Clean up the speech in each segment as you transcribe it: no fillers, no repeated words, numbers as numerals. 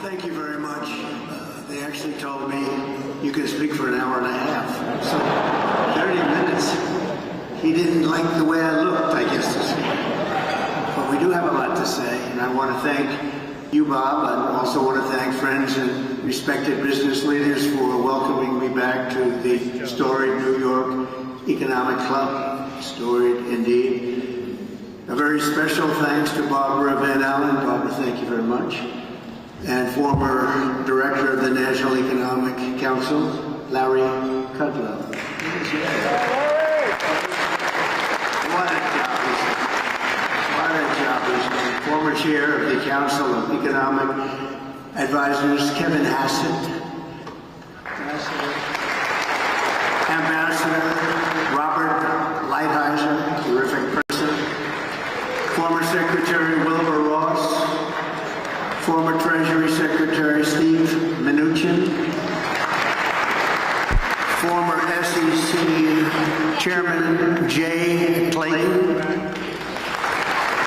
Thank you very much. They actually told me you can speak for an hour and a half. So 30 minutes. He didn't like the way I looked, I guess to say. But we do have a lot to say, and I want to thank you, Bob. I also want to thank friends and respected business leaders for welcoming me back to the storied New York Economic Club. Storied indeed. A very special thanks to Barbara Van Allen. Barbara, thank you very much. And former director of the National Economic Council, Larry Kudlow. What a job he's done. Former chair of the Council of Economic Advisors, Kevin Hassett. Ambassador Robert Lighthizer, terrific person. Former Secretary Wilbur Ross. Former Treasury Secretary Steve Mnuchin, former SEC Chairman Jay Clayton,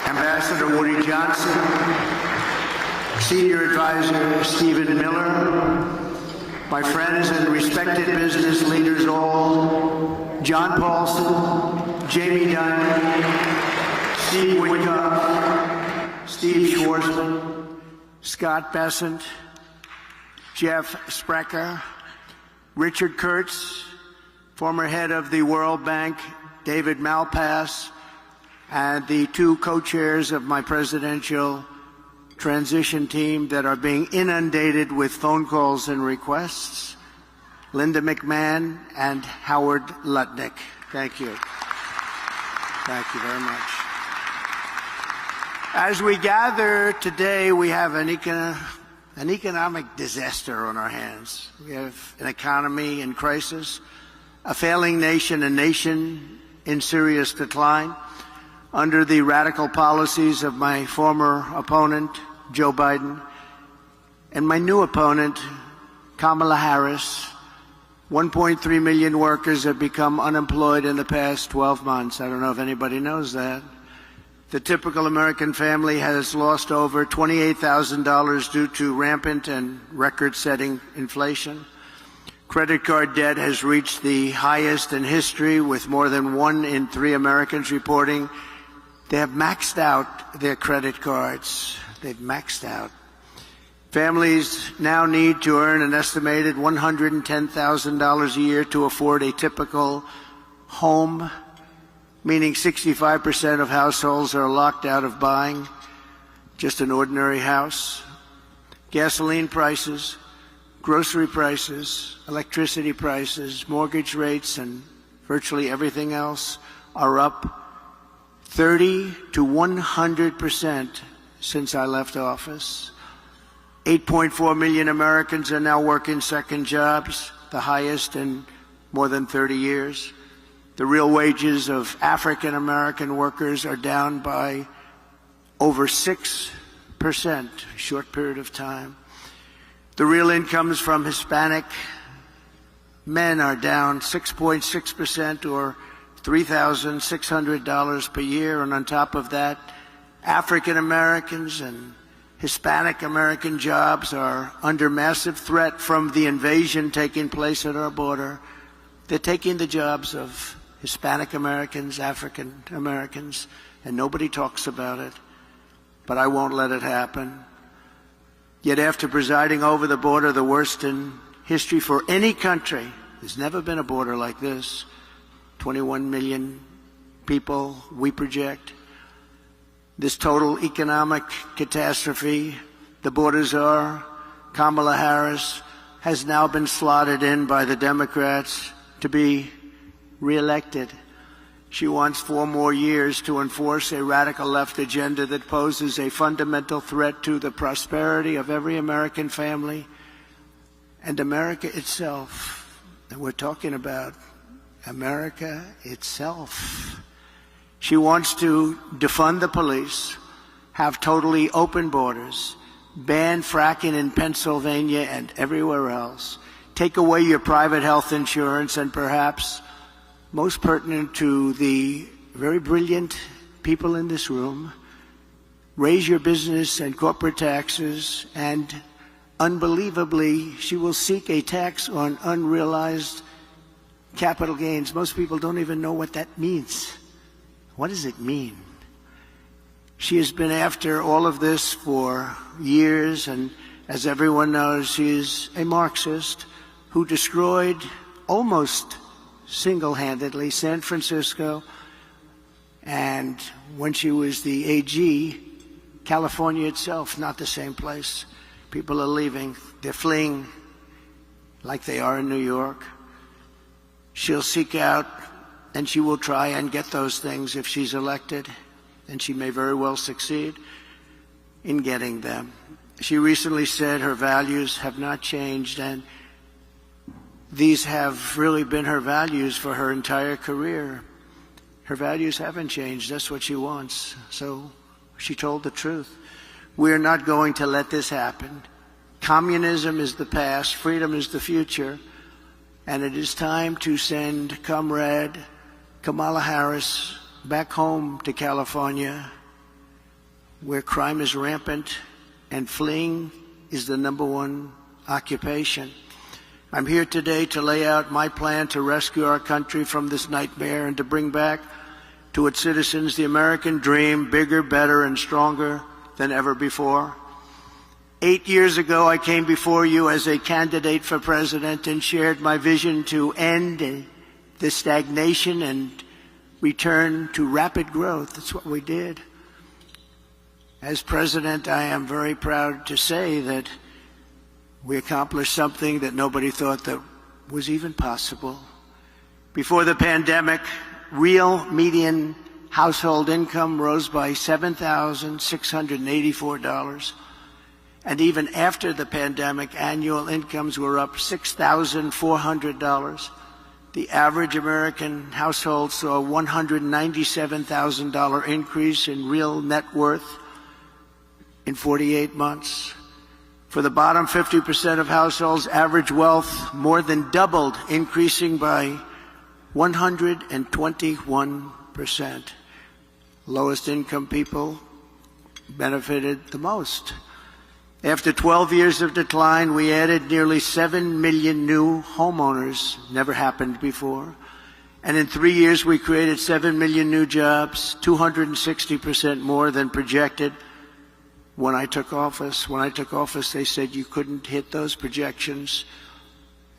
Ambassador Woody Johnson, Senior Advisor Stephen Miller, my friends and respected business leaders all, John Paulson, Jamie Dimon, Steve Witkoff, Steve Schwarzman, Scott Bessent, Jeff Sprecher, Richard Kurtz, former head of the World Bank, David Malpass, and the two co-chairs of my presidential transition team that are being inundated with phone calls and requests, Linda McMahon and Howard Lutnick. Thank you. Thank you very much. As we gather today, we have an economic disaster on our hands. We have an economy in crisis, a failing nation, a nation in serious decline under the radical policies of my former opponent, Joe Biden, and my new opponent, Kamala Harris. 1.3 million workers have become unemployed in the past 12 months. I don't know if anybody knows that. The typical American family has lost over $28,000 due to rampant and record-setting inflation. Credit card debt has reached the highest in history, with more than 1 in 3 Americans reporting they have maxed out their credit cards. They've maxed out. Families now need to earn an estimated $110,000 a year to afford a typical home, meaning 65% of households are locked out of buying just an ordinary house. Gasoline prices, grocery prices, electricity prices, mortgage rates, and virtually everything else are up 30 to 100% since I left office. 8.4 million Americans are now working second jobs, the highest in more than 30 years. The real wages of African American workers are down by over 6%, a short period of time. The real incomes from Hispanic men are down 6.6%, or $3,600 per year. And on top of that, African Americans and Hispanic American jobs are under massive threat from the invasion taking place at our border. They're taking the jobs of Hispanic Americans, African Americans, and nobody talks about it. But I won't let it happen. Yet after presiding over the border, the worst in history for any country, there's never been a border like this. 21 million people, we project. This total economic catastrophe, the border czar, Kamala Harris, has now been slotted in by the Democrats to be reelected. She wants 4 more years to enforce a radical left agenda that poses a fundamental threat to the prosperity of every American family and America itself. And we're talking about America itself. She wants to defund the police, have totally open borders, ban fracking in Pennsylvania and everywhere else, take away your private health insurance, and perhaps most pertinent to the very brilliant people in this room, raise your business and corporate taxes and unbelievably, she will seek a tax on unrealized capital gains. Most people don't even know what that means. What does it mean? She has been after all of this for years, and as everyone knows, she is a Marxist who destroyed almost single-handedly San Francisco, and when she was the AG, California itself, not the same place. People are leaving. They're fleeing like they are in New York. She'll seek out and she will try and get those things if she's elected, and she may very well succeed in getting them. She recently said her values have not changed, and these have really been her values for her entire career. Her values haven't changed. That's what she wants. So she told the truth. We're not going to let this happen. Communism is the past. Freedom is the future. And it is time to send Comrade Kamala Harris back home to California, where crime is rampant and fleeing is the #1 occupation. I'm here today to lay out my plan to rescue our country from this nightmare and to bring back to its citizens the American dream, bigger, better, and stronger than ever before. 8 years ago, I came before you as a candidate for president and shared my vision to end the stagnation and return to rapid growth. That's what we did. As president, I am very proud to say that we accomplished something that nobody thought that was even possible. Before the pandemic, real median household income rose by $7,684. And even after the pandemic, annual incomes were up $6,400. The average American household saw a $197,000 increase in real net worth in 48 months. For the bottom 50% of households, average wealth more than doubled, increasing by 121%. Lowest income people benefited the most. After 12 years of decline, we added nearly 7 million new homeowners. Never happened before. And in 3 years, we created 7 million new jobs, 260% more than projected when I took office. When I took office, they said you couldn't hit those projections,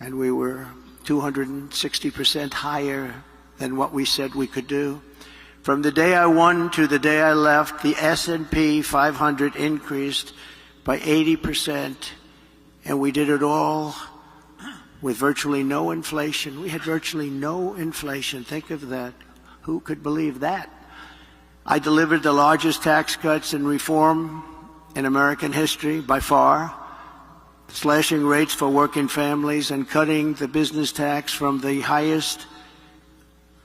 and we were 260% higher than what we said we could do. From the day I won to the day I left, the S&P 500 increased by 80%, and we did it all with virtually no inflation. We had virtually no inflation. Think of that. Who could believe that? I delivered the largest tax cuts and reform in American history by far, slashing rates for working families and cutting the business tax from the highest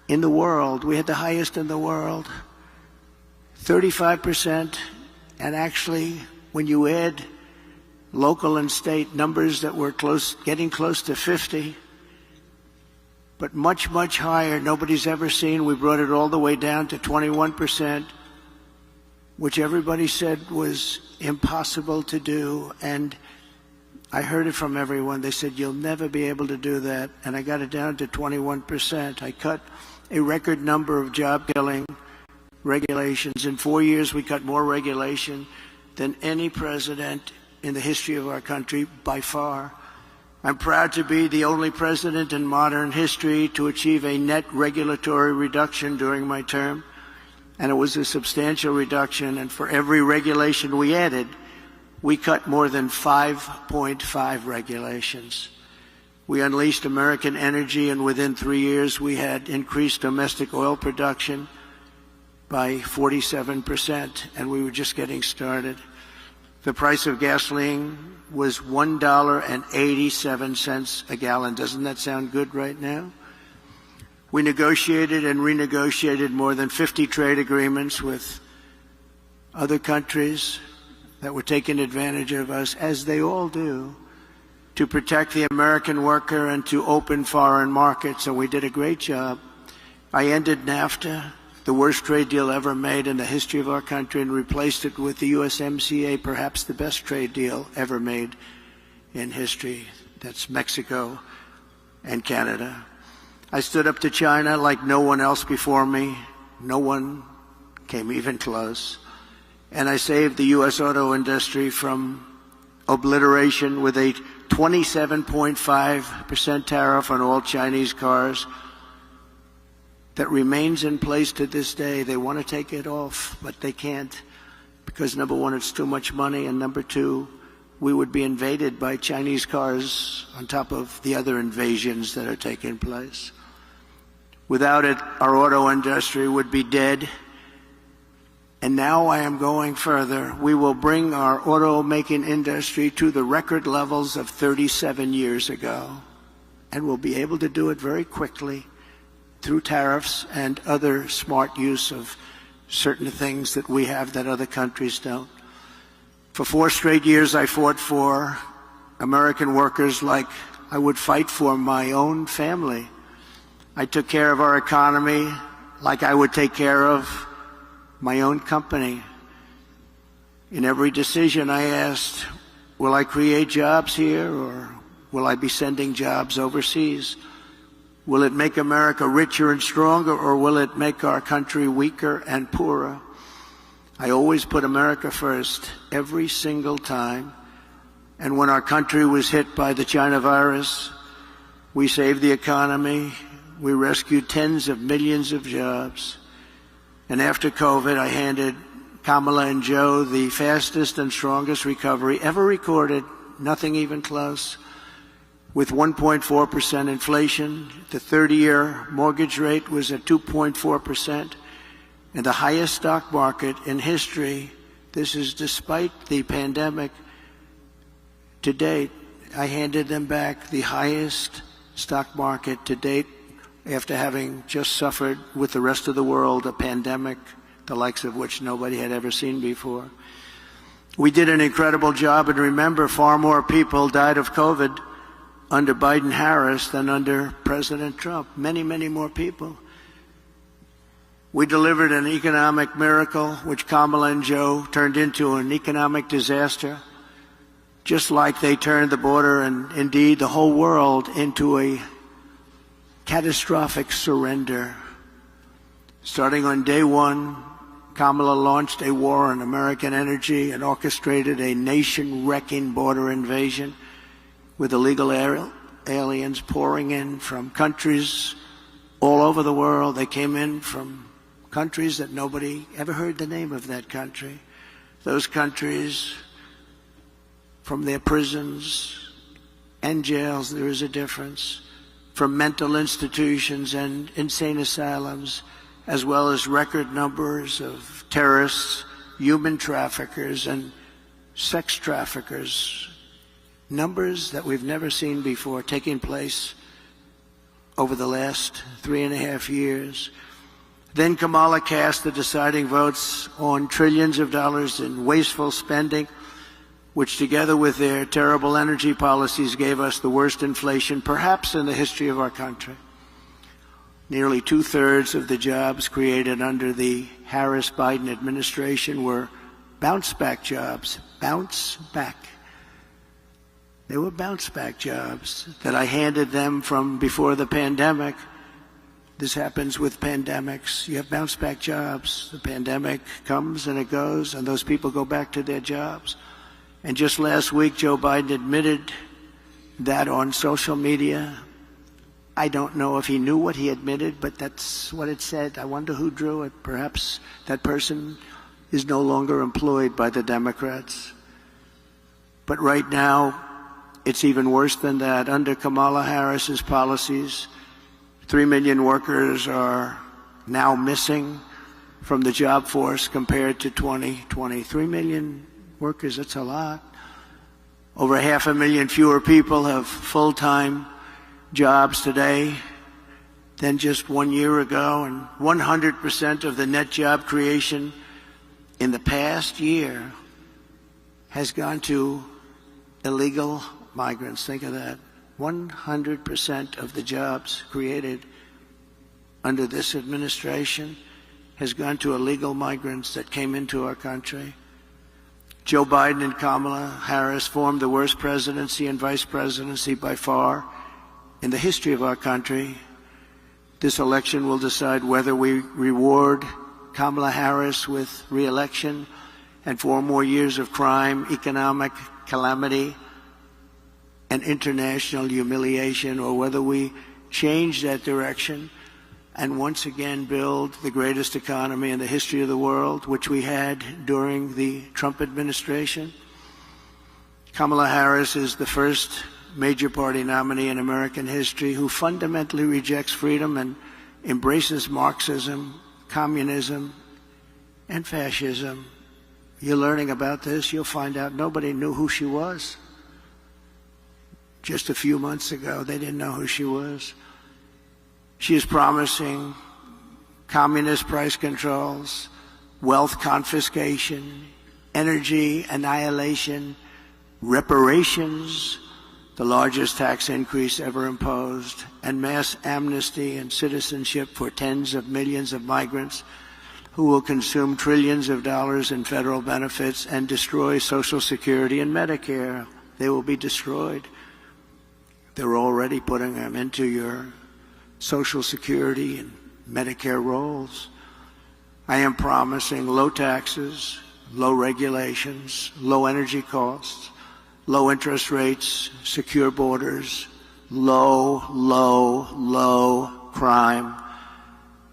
in the world. We had the highest in the world, 35%, and actually, when you add local and state numbers that were getting close to 50, but much, much higher, nobody's ever seen. We brought it all the way down to 21%, which everybody said was impossible to do. And I heard it from everyone. They said, you'll never be able to do that. And I got it down to 21%. I cut a record number of job-killing regulations. In 4 years, we cut more regulation than any president in the history of our country, by far. I'm proud to be the only president in modern history to achieve a net regulatory reduction during my term, and it was a substantial reduction, and for every regulation we added, we cut more than 5.5 regulations. We unleashed American energy, and within 3 years we had increased domestic oil production by 47%, and we were just getting started. The price of gasoline was $1.87 a gallon. Doesn't that sound good right now? We negotiated and renegotiated more than 50 trade agreements with other countries that were taking advantage of us, as they all do, to protect the American worker and to open foreign markets, and we did a great job. I ended NAFTA, the worst trade deal ever made in the history of our country, and replaced it with the USMCA, perhaps the best trade deal ever made in history. That's Mexico and Canada. I stood up to China like no one else before me. No one came even close. And I saved the U.S. auto industry from obliteration with a 27.5% tariff on all Chinese cars that remains in place to this day. They want to take it off, but they can't because, number one, it's too much money, and number two, we would be invaded by Chinese cars on top of the other invasions that are taking place. Without it, our auto industry would be dead. And now I am going further. We will bring our automaking industry to the record levels of 37 years ago. And we'll be able to do it very quickly through tariffs and other smart use of certain things that we have that other countries don't. For 4 straight years, I fought for American workers like I would fight for my own family. I took care of our economy like I would take care of my own company. In every decision I asked, will I create jobs here or will I be sending jobs overseas? Will it make America richer and stronger or will it make our country weaker and poorer? I always put America first every single time. And when our country was hit by the China virus, we saved the economy. We rescued tens of millions of jobs. And after COVID, I handed Kamala and Joe the fastest and strongest recovery ever recorded, nothing even close. With 1.4% inflation, the 30-year mortgage rate was at 2.4%, and the highest stock market in history. This is despite the pandemic. To date, I handed them back the highest stock market to date, after having just suffered with the rest of the world a pandemic, the likes of which nobody had ever seen before. We did an incredible job, and remember, far more people died of COVID under Biden-Harris than under President Trump. Many, many more people. We delivered an economic miracle, which Kamala and Joe turned into an economic disaster, just like they turned the border and indeed the whole world into a catastrophic surrender. Starting on day one, Kamala launched a war on American energy and orchestrated a nation-wrecking border invasion with illegal aliens pouring in from countries all over the world. They came in from countries that nobody ever heard the name of that country. Those countries, from their prisons and jails, there is a difference, from mental institutions and insane asylums, as well as record numbers of terrorists, human traffickers, and sex traffickers. Numbers that we've never seen before taking place over the last 3.5 years. Then Kamala cast the deciding votes on trillions of dollars in wasteful spending, which together with their terrible energy policies gave us the worst inflation perhaps in the history of our country. Nearly 2/3 of the jobs created under the Harris-Biden administration were bounce-back jobs. Bounce back. They were bounce-back jobs that I handed them from before the pandemic. This happens with pandemics. You have bounce-back jobs. The pandemic comes and it goes, and those people go back to their jobs. And just last week, Joe Biden admitted that on social media. I don't know if he knew what he admitted, but that's what it said. I wonder who drew it. Perhaps that person is no longer employed by the Democrats. But right now, it's even worse than that. Under Kamala Harris's policies, 3 million workers are now missing from the job force compared to 2020. 3 million workers, that's a lot. Over 500,000 fewer people have full-time jobs today than just 1 year ago, and 100% of the net job creation in the past year has gone to illegal migrants. Think of that. 100% of the jobs created under this administration has gone to illegal migrants that came into our country. Joe Biden and Kamala Harris formed the worst presidency and vice presidency by far in the history of our country. This election will decide whether we reward Kamala Harris with re-election and 4 more years of crime, economic calamity, and international humiliation, or whether we change that direction and once again build the greatest economy in the history of the world, which we had during the Trump administration. Kamala Harris is the first major party nominee in American history who fundamentally rejects freedom and embraces Marxism, communism, and fascism. You're learning about this. You'll find out nobody knew who she was. Just a few months ago, they didn't know who she was. She is promising communist price controls, wealth confiscation, energy annihilation, reparations, the largest tax increase ever imposed, and mass amnesty and citizenship for tens of millions of migrants who will consume trillions of dollars in federal benefits and destroy Social Security and Medicare. They will be destroyed. They're already putting them into your Social Security and Medicare rolls. I am promising low taxes, low regulations, low energy costs, low interest rates, secure borders, low crime,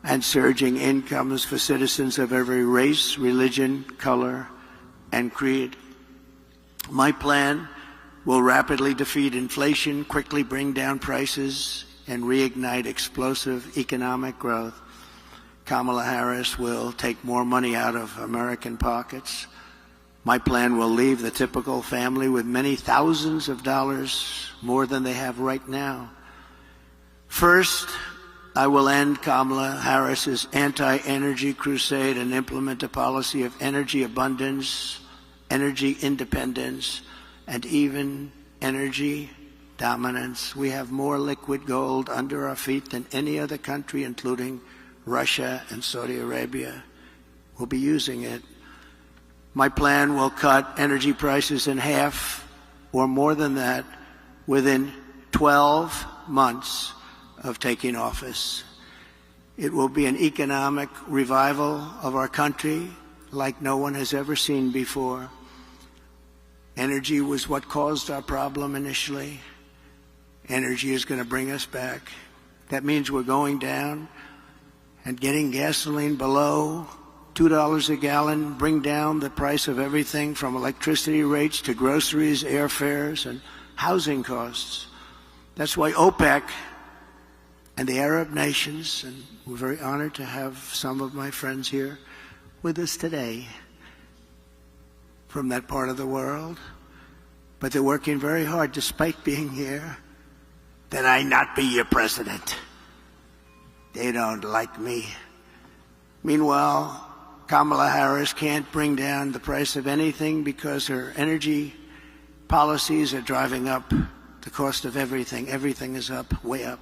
and surging incomes for citizens of every race, religion, color, and creed. My plan will rapidly defeat inflation, quickly bring down prices, and reignite explosive economic growth. Kamala Harris will take more money out of American pockets. My plan will leave the typical family with many thousands of dollars more than they have right now. First, I will end Kamala Harris's anti-energy crusade and implement a policy of energy abundance, energy independence, and even energy dominance. We have more liquid gold under our feet than any other country, including Russia and Saudi Arabia. We'll be using it. My plan will cut energy prices in half or more than that within 12 months of taking office. It will be an economic revival of our country like no one has ever seen before. Energy was what caused our problem initially. Energy is going to bring us back. That means we're going down and getting gasoline below $2 a gallon, bring down the price of everything from electricity rates to groceries, airfares, and housing costs. That's why OPEC and the Arab nations, and we're very honored to have some of my friends here with us today from that part of the world, but they're working very hard despite being here, that I not be your president. They don't like me. Meanwhile, Kamala Harris can't bring down the price of anything because her energy policies are driving up the cost of everything. Everything is up, way up.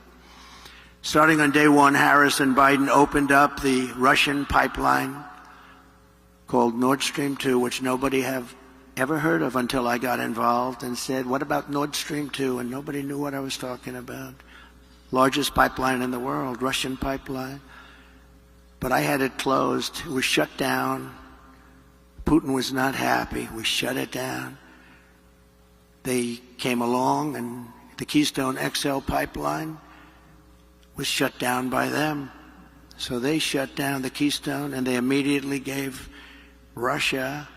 Starting on day one, Harris and Biden opened up the Russian pipeline called Nord Stream 2, which nobody have ever heard of until I got involved and said, what about Nord Stream 2? And nobody knew what I was talking about. Largest pipeline in the world, Russian pipeline. But I had it closed. It was shut down. Putin was not happy. We shut it down. They came along, and the Keystone XL pipeline was shut down by them. So they shut down the Keystone, and they immediately gave Russia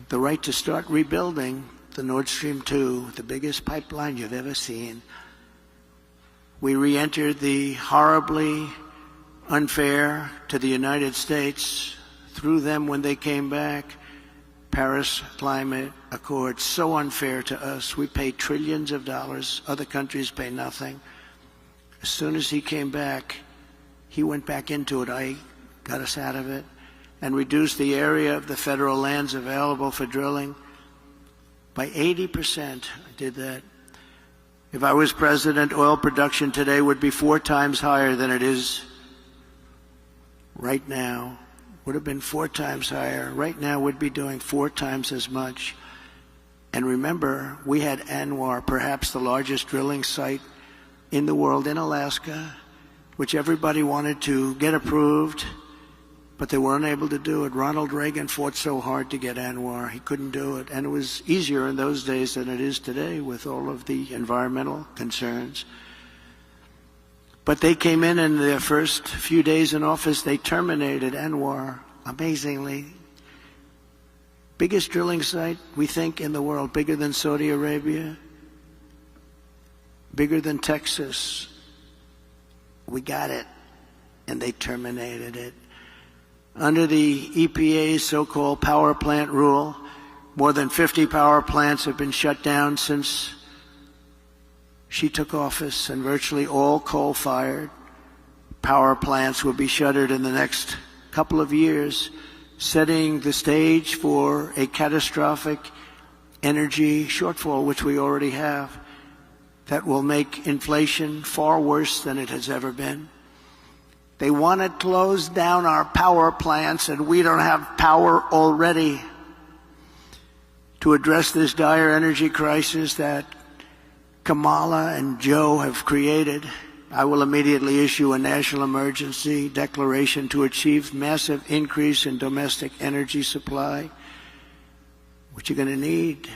the right to start rebuilding the Nord Stream 2, the biggest pipeline you've ever seen. We re-entered the horribly unfair to the United States through them when they came back Paris Climate Accord, so unfair to us. We pay trillions of dollars. Other countries pay nothing. As soon as he came back, he went back into it. I got us out of it and reduced the area of the federal lands available for drilling by 80%. I did that. If I was president, oil production today would be 4 times higher than it is right now. would have been 4 times higher. Right now, we'd be doing 4 times as much. And remember, we had ANWR, perhaps the largest drilling site in the world in Alaska, which everybody wanted to get approved, but they were unable to do it. Ronald Reagan fought so hard to get ANWR. He couldn't do it. And it was easier in those days than it is today with all of the environmental concerns. But they came in their first few days in office, they terminated ANWR, amazingly. Biggest drilling site, we think, in the world, bigger than Saudi Arabia, bigger than Texas. We got it, and they terminated it. Under the EPA's so-called power plant rule, more than 50 power plants have been shut down since she took office, and virtually all coal-fired power plants will be shuttered in the next couple of years, setting the stage for a catastrophic energy shortfall, which we already have, that will make inflation far worse than it has ever been. They want to close down our power plants, and we don't have power already to address this dire energy crisis that Kamala and Joe have created. I will immediately issue a national emergency declaration to achieve massive increase in domestic energy supply. What you're going to need.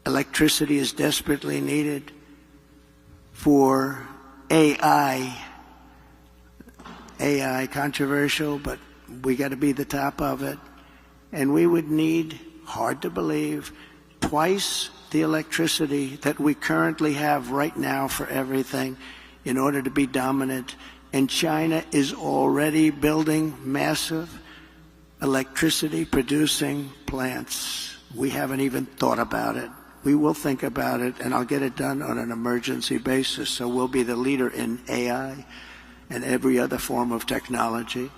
Electricity is desperately needed for AI. AI, controversial, but we got to be the top of it. And we would need, hard to believe, twice the electricity that we currently have right now for everything in order to be dominant. And China is already building massive electricity producing plants. We haven't even thought about it. We will think about it, and I'll get it done on an emergency basis. So we'll be the leader in AI and every other form of technology.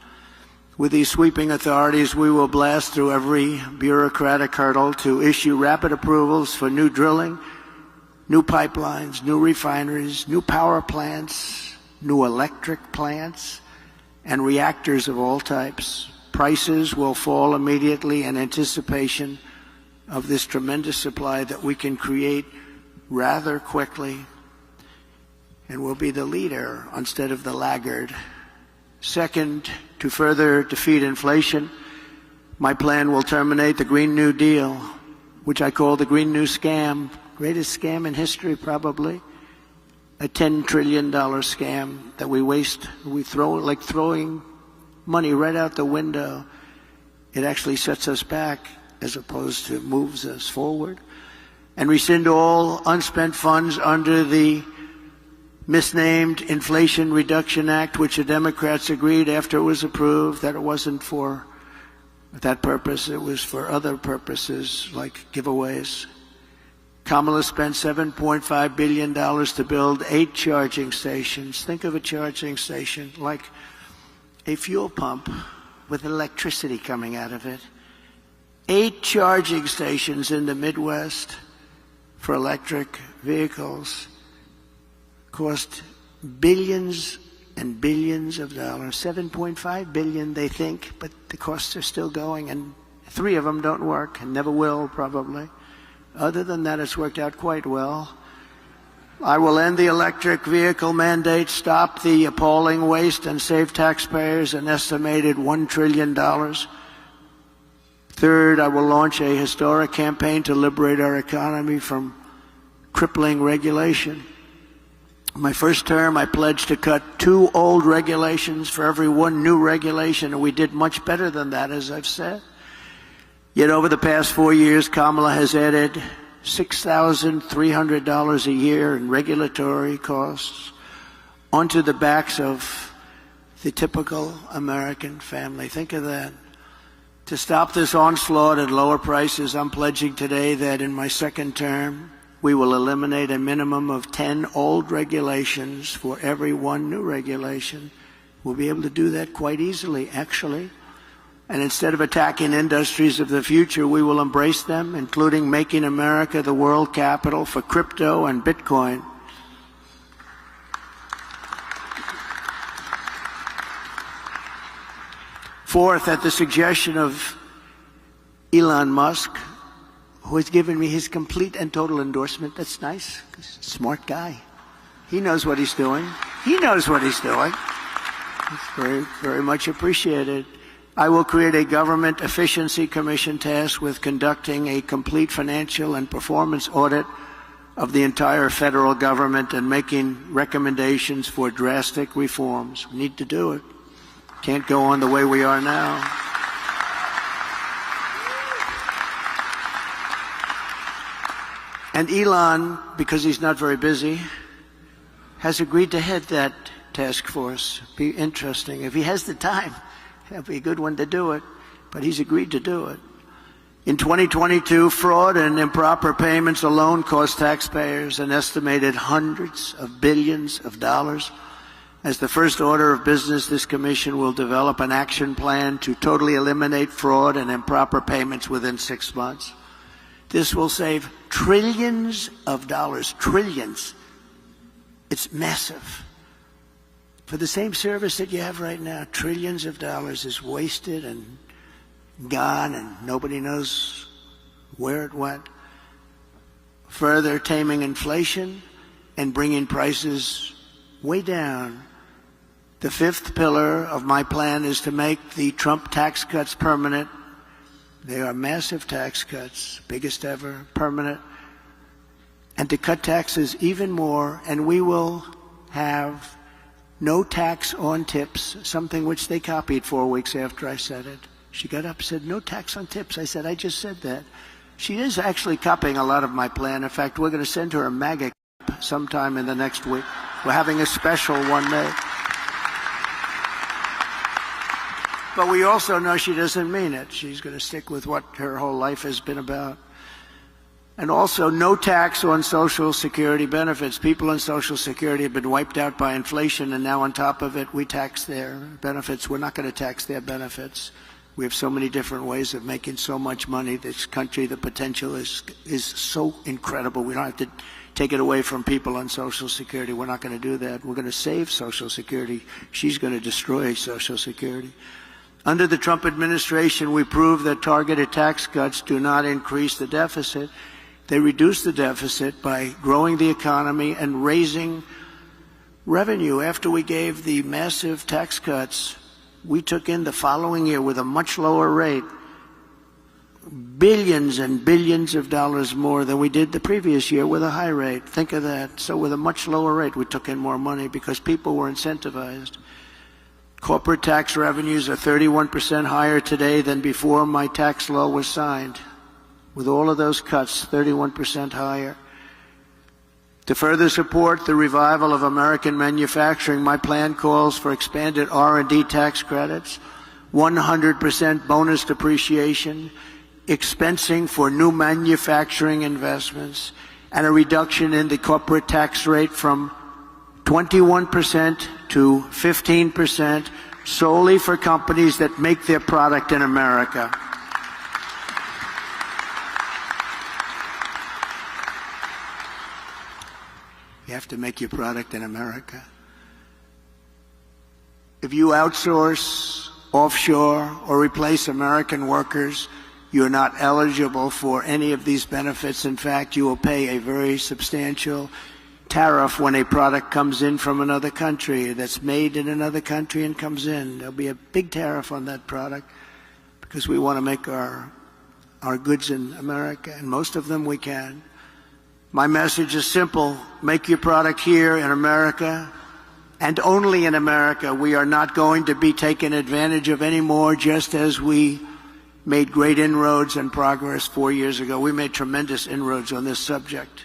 With these sweeping authorities, we will blast through every bureaucratic hurdle to issue rapid approvals for new drilling, new pipelines, new refineries, new power plants, new electric plants, and reactors of all types. Prices will fall immediately in anticipation of this tremendous supply that we can create rather quickly, and we'll be the leader instead of the laggard. Second, to further defeat inflation, my plan will terminate the Green New Deal, which I call the Green New Scam, greatest scam in history probably, a $10 trillion scam that we waste. We throw like throwing money right out the window. It actually sets us back as opposed to moves us forward. And rescind all unspent funds under the misnamed Inflation Reduction Act, which the Democrats agreed after it was approved that it wasn't for that purpose, it was for other purposes like giveaways. Kamala spent $7.5 billion to build 8 charging stations. Think of a charging station like a fuel pump with electricity coming out of it. 8 charging stations in the Midwest for electric vehicles cost billions and billions of dollars. 7.5 billion, they think, but the costs are still going, and 3 of them don't work and never will, probably. Other than that, it's worked out quite well. I will end the electric vehicle mandate, stop the appalling waste, and save taxpayers an estimated $1 trillion. Third, I will launch a historic campaign to liberate our economy from crippling regulation. My first term, I pledged to cut 2 old regulations for every 1 new regulation, and we did much better than that, as I've said. Yet over the past 4 years, Kamala has added $6,300 a year in regulatory costs onto the backs of the typical American family. Think of that. To stop this onslaught at lower prices, I'm pledging today that in my second term, we will eliminate a minimum of 10 old regulations for every 1 new regulation. We'll be able to do that quite easily, actually. And instead of attacking industries of the future, we will embrace them, including making America the world capital for crypto and Bitcoin. Fourth, at the suggestion of Elon Musk, who has given me his complete and total endorsement. That's nice. Smart guy. He knows what he's doing. He knows what he's doing. It's very, very much appreciated. I will create a government efficiency commission tasked with conducting a complete financial and performance audit of the entire federal government and making recommendations for drastic reforms. We need to do it. Can't go on the way we are now. And Elon, because he's not very busy, has agreed to head that task force. Be interesting. If he has the time, that'll be a good one to do it. But he's agreed to do it. In 2022, fraud and improper payments alone cost taxpayers an estimated hundreds of billions of dollars. As the first order of business, this commission will develop an action plan to totally eliminate fraud and improper payments within 6 months. This will save trillions of dollars, trillions. It's massive. For the same service that you have right now, trillions of dollars is wasted and gone and nobody knows where it went. Further taming inflation and bringing prices way down. The fifth pillar of my plan is to make the Trump tax cuts permanent. They are massive tax cuts, biggest ever, permanent. And to cut taxes even more, and we will have no tax on tips, something which they copied 4 weeks after I said it. She got up and said, no tax on tips. I said, I just said that. She is actually copying a lot of my plan. In fact, we're going to send her a MAGA cap sometime in the next week. We're having a special one made. But we also know she doesn't mean it. She's going to stick with what her whole life has been about. And also, no tax on Social Security benefits. People on Social Security have been wiped out by inflation, and now on top of it, we tax their benefits. We're not going to tax their benefits. We have so many different ways of making so much money. This country, the potential is so incredible. We don't have to take it away from people on Social Security. We're not going to do that. We're going to save Social Security. She's going to destroy Social Security. Under the Trump administration, we proved that targeted tax cuts do not increase the deficit. They reduce the deficit by growing the economy and raising revenue. After we gave the massive tax cuts, we took in the following year with a much lower rate, billions and billions of dollars more than we did the previous year with a high rate. Think of that. So with a much lower rate, we took in more money because people were incentivized. Corporate tax revenues are 31% higher today than before my tax law was signed. With all of those cuts, 31% higher. To further support the revival of American manufacturing, my plan calls for expanded R&D tax credits, 100% bonus depreciation, expensing for new manufacturing investments, and a reduction in the corporate tax rate from 21% to 15% solely for companies that make their product in America. You have to make your product in America. If you outsource, offshore, or replace American workers, you're not eligible for any of these benefits. In fact, you will pay a very substantial tariff when a product comes in from another country that's made in another country and comes in. There'll be a big tariff on that product because we want to make our goods in America, and most of them we can. My message is simple. Make your product here in America, and only in America. We are not going to be taken advantage of anymore, just as we made great inroads and progress 4 years ago. We made tremendous inroads on this subject.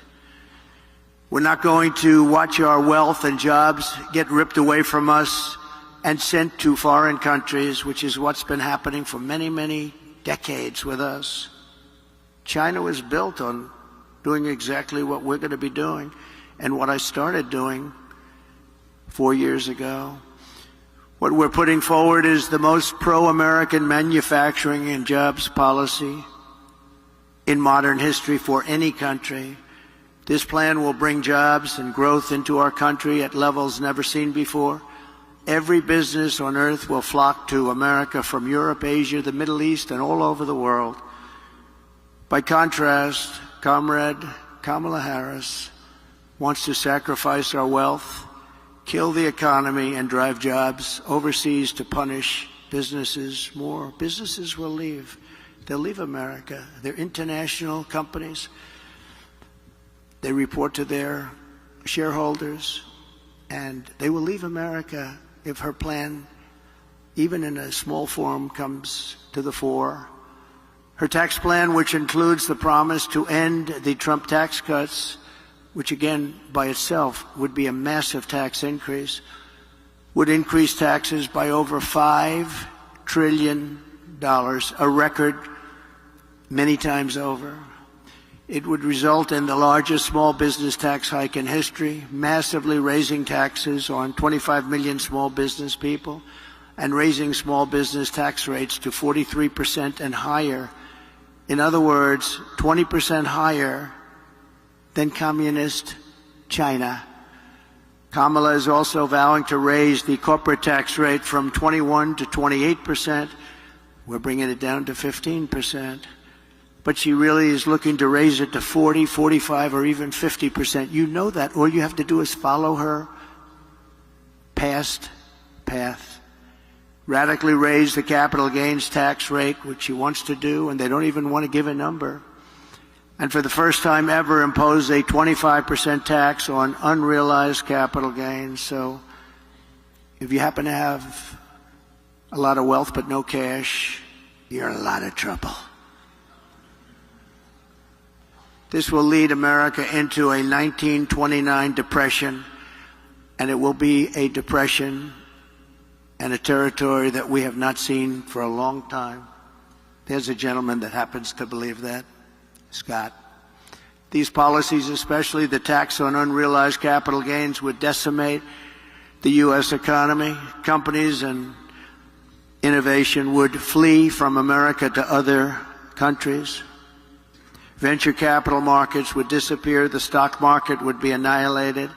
We're not going to watch our wealth and jobs get ripped away from us and sent to foreign countries, which is what's been happening for many, many decades with us. China was built on doing exactly what we're going to be doing and what I started doing 4 years ago. What we're putting forward is the most pro-American manufacturing and jobs policy in modern history for any country. This plan will bring jobs and growth into our country at levels never seen before. Every business on earth will flock to America from Europe, Asia, the Middle East, and all over the world. By contrast, Comrade Kamala Harris wants to sacrifice our wealth, kill the economy, and drive jobs overseas to punish businesses more. Businesses will leave. They'll leave America. They're international companies. They report to their shareholders, and they will leave America if her plan, even in a small form, comes to the fore. Her tax plan, which includes the promise to end the Trump tax cuts, which again by itself would be a massive tax increase, would increase taxes by over $5 trillion, a record many times over. It would result in the largest small business tax hike in history, massively raising taxes on 25 million small business people and raising small business tax rates to 43% and higher. In other words, 20% higher than communist China. Kamala is also vowing to raise the corporate tax rate from 21 to 28%. We're bringing it down to 15%. But she really is looking to raise it to 40, 45, or even 50%. You know that. All you have to do is follow her past path. Radically raise the capital gains tax rate, which she wants to do, and they don't even want to give a number. And for the first time ever, impose a 25% tax on unrealized capital gains. So if you happen to have a lot of wealth but no cash, you're in a lot of trouble. This will lead America into a 1929 depression, and it will be a depression and a territory that we have not seen for a long time. There's a gentleman that happens to believe that, Scott. These policies, especially the tax on unrealized capital gains, would decimate the U.S. economy. Companies and innovation would flee from America to other countries. Venture capital markets would disappear, the stock market would be annihilated,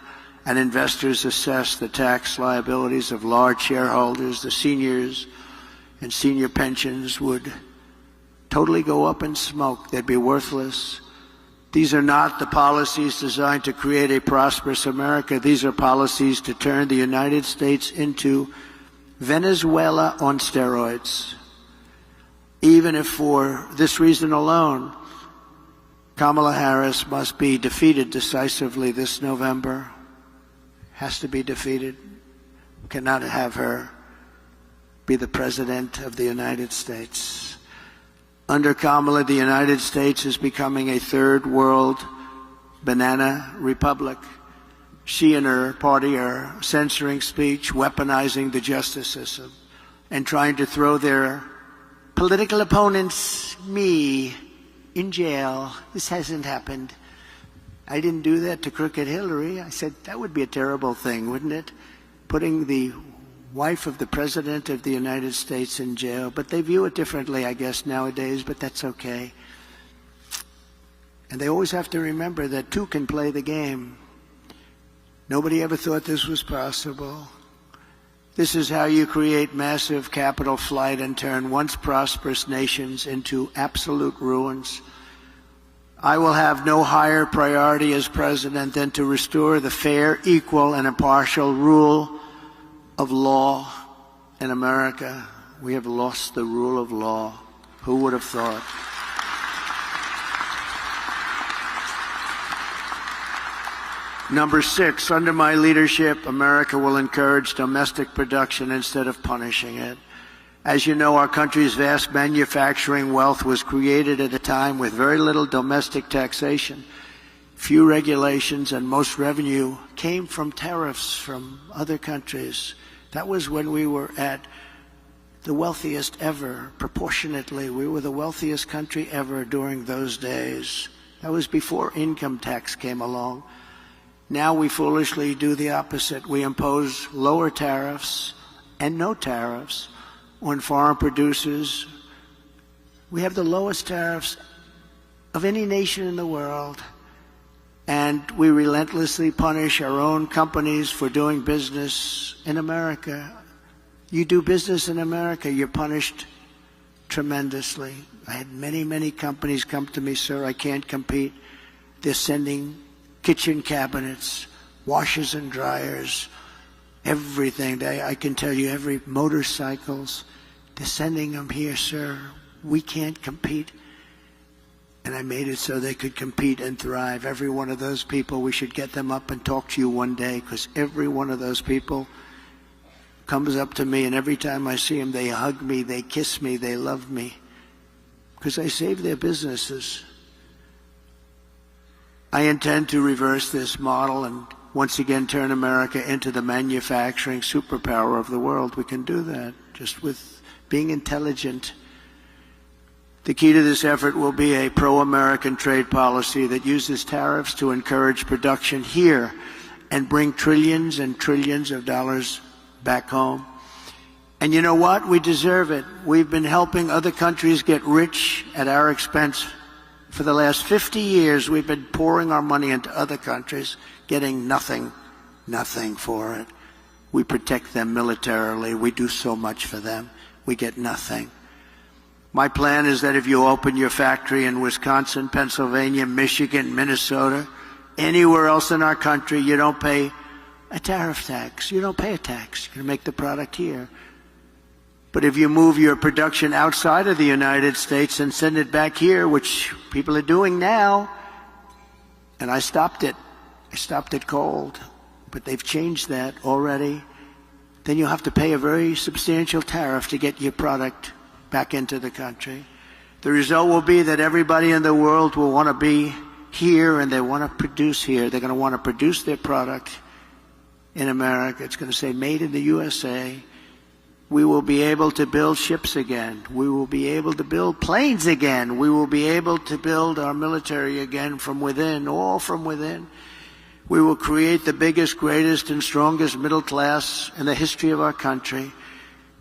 and investors assess the tax liabilities of large shareholders. The seniors and senior pensions would totally go up in smoke. They'd be worthless. These are not the policies designed to create a prosperous America. These are policies to turn the United States into Venezuela on steroids. Even if for this reason alone, Kamala Harris must be defeated decisively this November. Has to be defeated. Cannot have her be the President of the United States. Under Kamala, the United States is becoming a third world banana republic. She and her party are censoring speech, weaponizing the justice system, and trying to throw their political opponents, me, in jail. This hasn't happened. I didn't do that to Crooked Hillary. I said that would be a terrible thing, wouldn't it? Putting the wife of the President of the United States in jail. But they view it differently, I guess, nowadays, but that's okay. And they always have to remember that two can play the game. Nobody ever thought this was possible. This is how you create massive capital flight and turn once prosperous nations into absolute ruins. I will have no higher priority as president than to restore the fair, equal, and impartial rule of law in America. We have lost the rule of law. Who would have thought? Number 6, under my leadership, America will encourage domestic production instead of punishing it. As you know, our country's vast manufacturing wealth was created at a time with very little domestic taxation, few regulations, and most revenue came from tariffs from other countries. That was when we were at the wealthiest ever, proportionately. We were the wealthiest country ever during those days. That was before income tax came along. Now we foolishly do the opposite. We impose lower tariffs and no tariffs on foreign producers. We have the lowest tariffs of any nation in the world, and we relentlessly punish our own companies for doing business in America. You do business in America, you're punished tremendously. I had many, many companies come to me, sir, I can't compete. They're sending kitchen cabinets, washers and dryers, everything. I can tell you, every motorcycles, they're sending them here, sir. We can't compete. And I made it so they could compete and thrive. Every one of those people, we should get them up and talk to you one day, because every one of those people comes up to me, and every time I see them, they hug me, they kiss me, they love me, because I saved their businesses. I intend to reverse this model and once again turn America into the manufacturing superpower of the world. We can do that just with being intelligent. The key to this effort will be a pro-American trade policy that uses tariffs to encourage production here and bring trillions and trillions of dollars back home. And you know what? We deserve it. We've been helping other countries get rich at our expense. For the last 50 years, we've been pouring our money into other countries, getting nothing for it. We protect them militarily. We do so much for them. We get nothing. My plan is that if you open your factory in Wisconsin, Pennsylvania, Michigan, Minnesota, anywhere else in our country, you don't pay a tariff tax. You don't pay a tax. You're going to make the product here. But if you move your production outside of the United States and send it back here, which people are doing now, and I stopped it cold, but they've changed that already, then you'll have to pay a very substantial tariff to get your product back into the country. The result will be that everybody in the world will want to be here, and they want to produce here. They're going to want to produce their product in America. It's going to say made in the USA. We will be able to build ships again. We will be able to build planes again. We will be able to build our military again from within, all from within. We will create the biggest, greatest, and strongest middle class in the history of our country.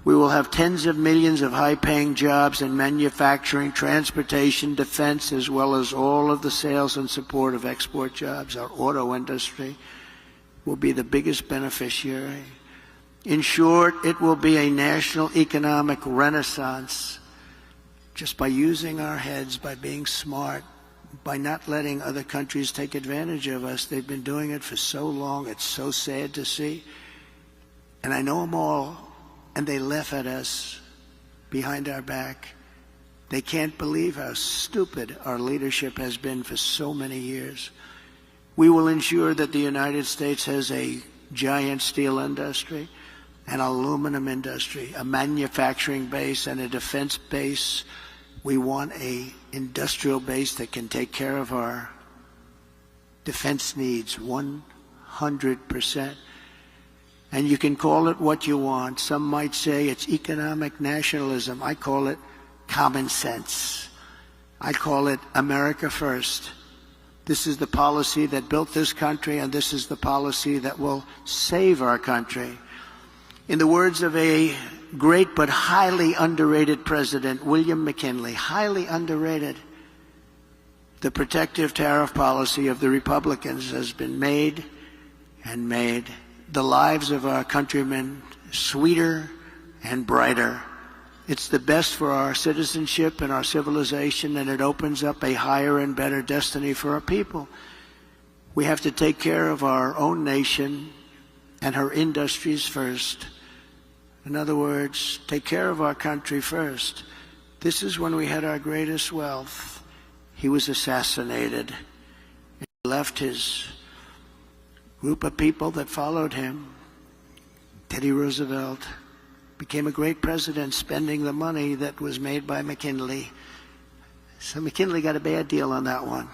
We will have tens of millions of high-paying jobs in manufacturing, transportation, defense, as well as all of the sales and support of export jobs. Our auto industry will be the biggest beneficiary. In short, it will be a national economic renaissance just by using our heads, by being smart, by not letting other countries take advantage of us. They've been doing it for so long. It's so sad to see. And I know them all, and they laugh at us behind our back. They can't believe how stupid our leadership has been for so many years. We will ensure that the United States has a giant steel industry, an aluminum industry, a manufacturing base, and a defense base. We want an industrial base that can take care of our defense needs 100%. And you can call it what you want. Some might say it's economic nationalism. I call it common sense. I call it America first. This is the policy that built this country, and this is the policy that will save our country. In the words of a great but highly underrated president, William McKinley, highly underrated, the protective tariff policy of the Republicans has been made and made the lives of our countrymen sweeter and brighter. It's the best for our citizenship and our civilization, and it opens up a higher and better destiny for our people. We have to take care of our own nation and her industries first. In other words, take care of our country first. This is when we had our greatest wealth. He was assassinated. He left his group of people that followed him. Teddy Roosevelt became a great president, spending the money that was made by McKinley. So McKinley got a bad deal on that one.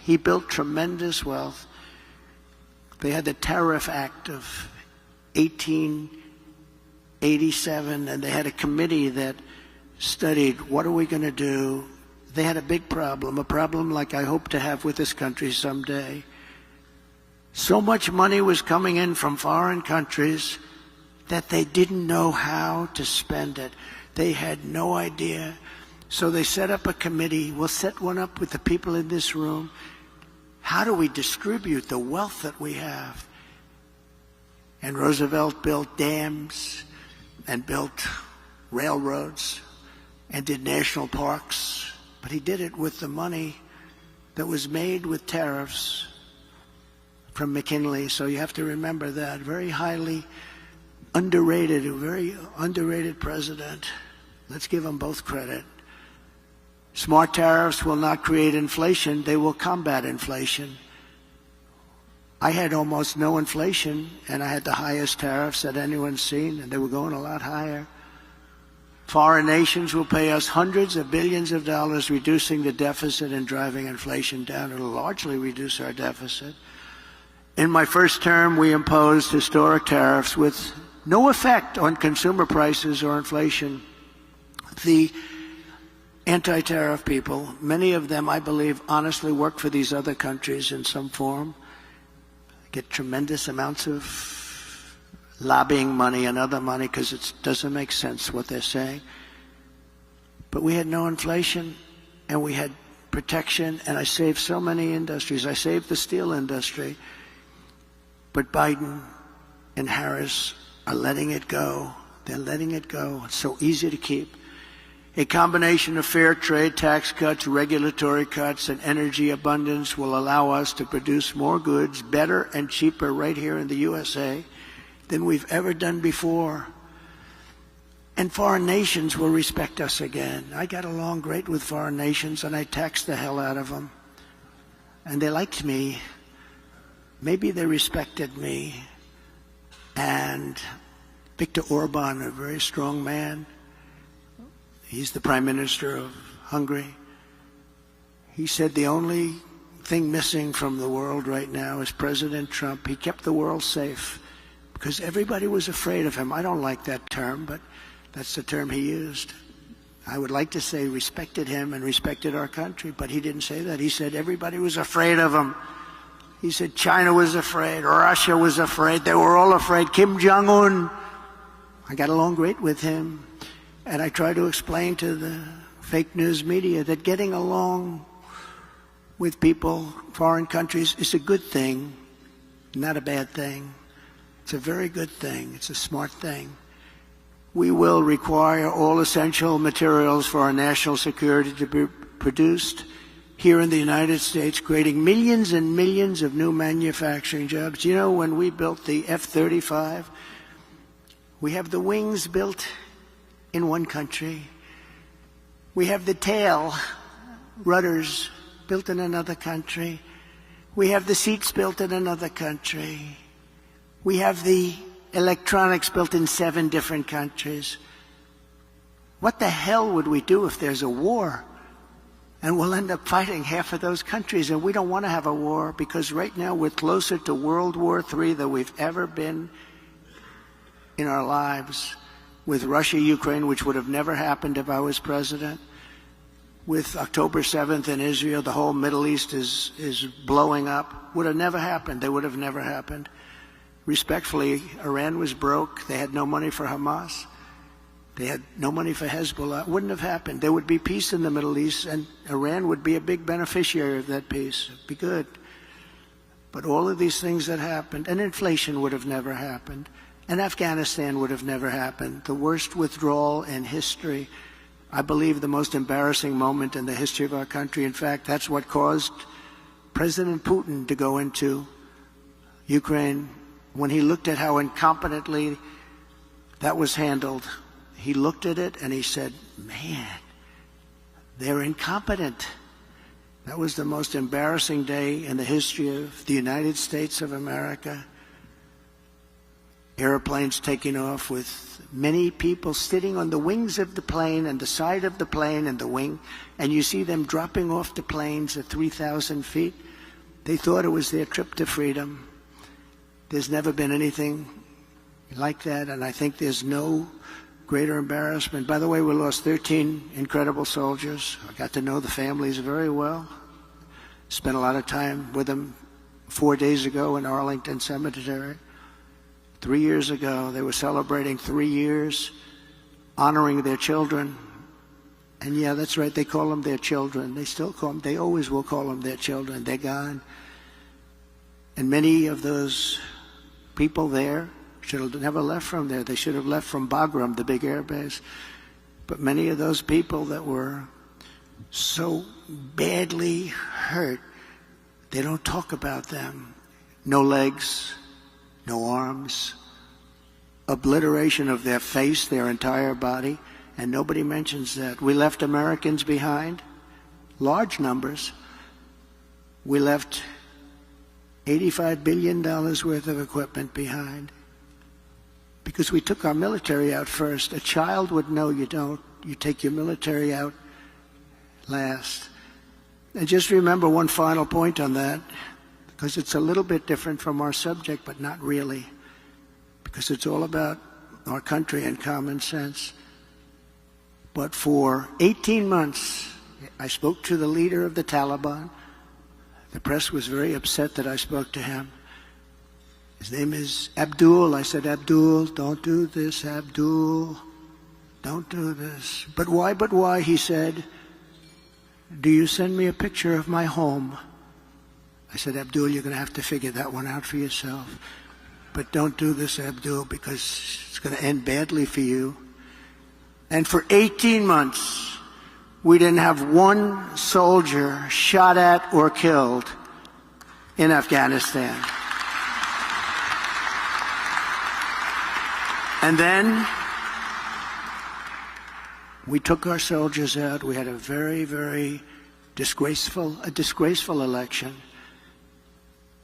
He built tremendous wealth. They had the Tariff Act of 1887, and they had a committee that studied what are we going to do. They had a big problem, a problem like I hope to have with this country someday. So much money was coming in from foreign countries that they didn't know how to spend it. They had no idea. So they set up a committee. We'll set one up with the people in this room. How do we distribute the wealth that we have? And Roosevelt built dams, and built railroads and did national parks, but he did it with the money that was made with tariffs from McKinley. So you have to remember that. Very highly underrated, a very underrated president. Let's give them both credit. Smart tariffs will not create inflation. They will combat inflation. I had almost no inflation, and I had the highest tariffs that anyone's seen, and they were going a lot higher. Foreign nations will pay us hundreds of billions of dollars, reducing the deficit and driving inflation down. It will largely reduce our deficit. In my first term, we imposed historic tariffs with no effect on consumer prices or inflation. The anti-tariff people, many of them, I believe, honestly work for these other countries in some form, get tremendous amounts of lobbying money and other money because it doesn't make sense what they're saying. But we had no inflation, and we had protection, and I saved so many industries. I saved the steel industry. But Biden and Harris are letting it go. They're letting it go. It's so easy to keep. A combination of fair trade, tax cuts, regulatory cuts, and energy abundance will allow us to produce more goods better and cheaper right here in the USA than we've ever done before. And foreign nations will respect us again. I got along great with foreign nations, and I taxed the hell out of them. And they liked me. Maybe they respected me. And Viktor Orban, a very strong man, he's the Prime Minister of Hungary. He said the only thing missing from the world right now is President Trump. He kept the world safe because everybody was afraid of him. I don't like that term, but that's the term he used. I would like to say respected him and respected our country, but he didn't say that. He said everybody was afraid of him. He said China was afraid, Russia was afraid, they were all afraid. Kim Jong-un, I got along great with him. And I try to explain to the fake news media that getting along with people, foreign countries, is a good thing, not a bad thing. It's a very good thing. It's a smart thing. We will require all essential materials for our national security to be produced here in the United States, creating millions and millions of new manufacturing jobs. You know, when we built the F-35, we have the wings built in one country. We have the tail, rudders, built in another country. We have the seats built in another country. We have the electronics built in 7 different countries. What the hell would we do if there's a war? And we'll end up fighting half of those countries, and we don't want to have a war because right now we're closer to World War III than we've ever been in our lives. With Russia, Ukraine, which would have never happened if I was president. With October 7th in Israel, the whole Middle East is blowing up. Would have never happened. They would have never happened. Respectfully, Iran was broke. They had no money for Hamas. They had no money for Hezbollah. It wouldn't have happened. There would be peace in the Middle East, and Iran would be a big beneficiary of that peace. It'd be good. But all of these things that happened, and inflation would have never happened. And Afghanistan would have never happened. The worst withdrawal in history. I believe the most embarrassing moment in the history of our country. In fact, that's what caused President Putin to go into Ukraine. When he looked at how incompetently that was handled, he looked at it and he said, man, they're incompetent. That was the most embarrassing day in the history of the United States of America. Airplanes taking off with many people sitting on the wings of the plane and the side of the plane and the wing, and you see them dropping off the planes at 3,000 feet. They thought it was their trip to freedom. There's never been anything like that, and I think there's no greater embarrassment. By the way, we lost 13 incredible soldiers. I got to know the families very well. Spent a lot of time with them 4 days ago in Arlington Cemetery. 3 years ago, they were celebrating 3 years, honoring their children. And yeah, that's right, they call them their children. They still call them, they always will call them their children. They're gone. And many of those people there should have never left from there. They should have left from Bagram, the big air base. But many of those people that were so badly hurt, they don't talk about them. No legs, no arms, obliteration of their face, their entire body, and nobody mentions that. We left Americans behind, large numbers. We left $85 billion worth of equipment behind because we took our military out first. A child would know you don't. You take your military out last. And just remember one final point on that, because it's a little bit different from our subject, but not really, because it's all about our country and common sense. But for 18 months, I spoke to the leader of the Taliban. The press was very upset that I spoke to him. His name is Abdul. I said, Abdul, don't do this, Abdul. Don't do this. But why, he said, do you send me a picture of my home? I said, Abdul, you're going to have to figure that one out for yourself. But don't do this, Abdul, because it's going to end badly for you. And for 18 months, we didn't have one soldier shot at or killed in Afghanistan. And then we took our soldiers out. We had a very, very disgraceful election.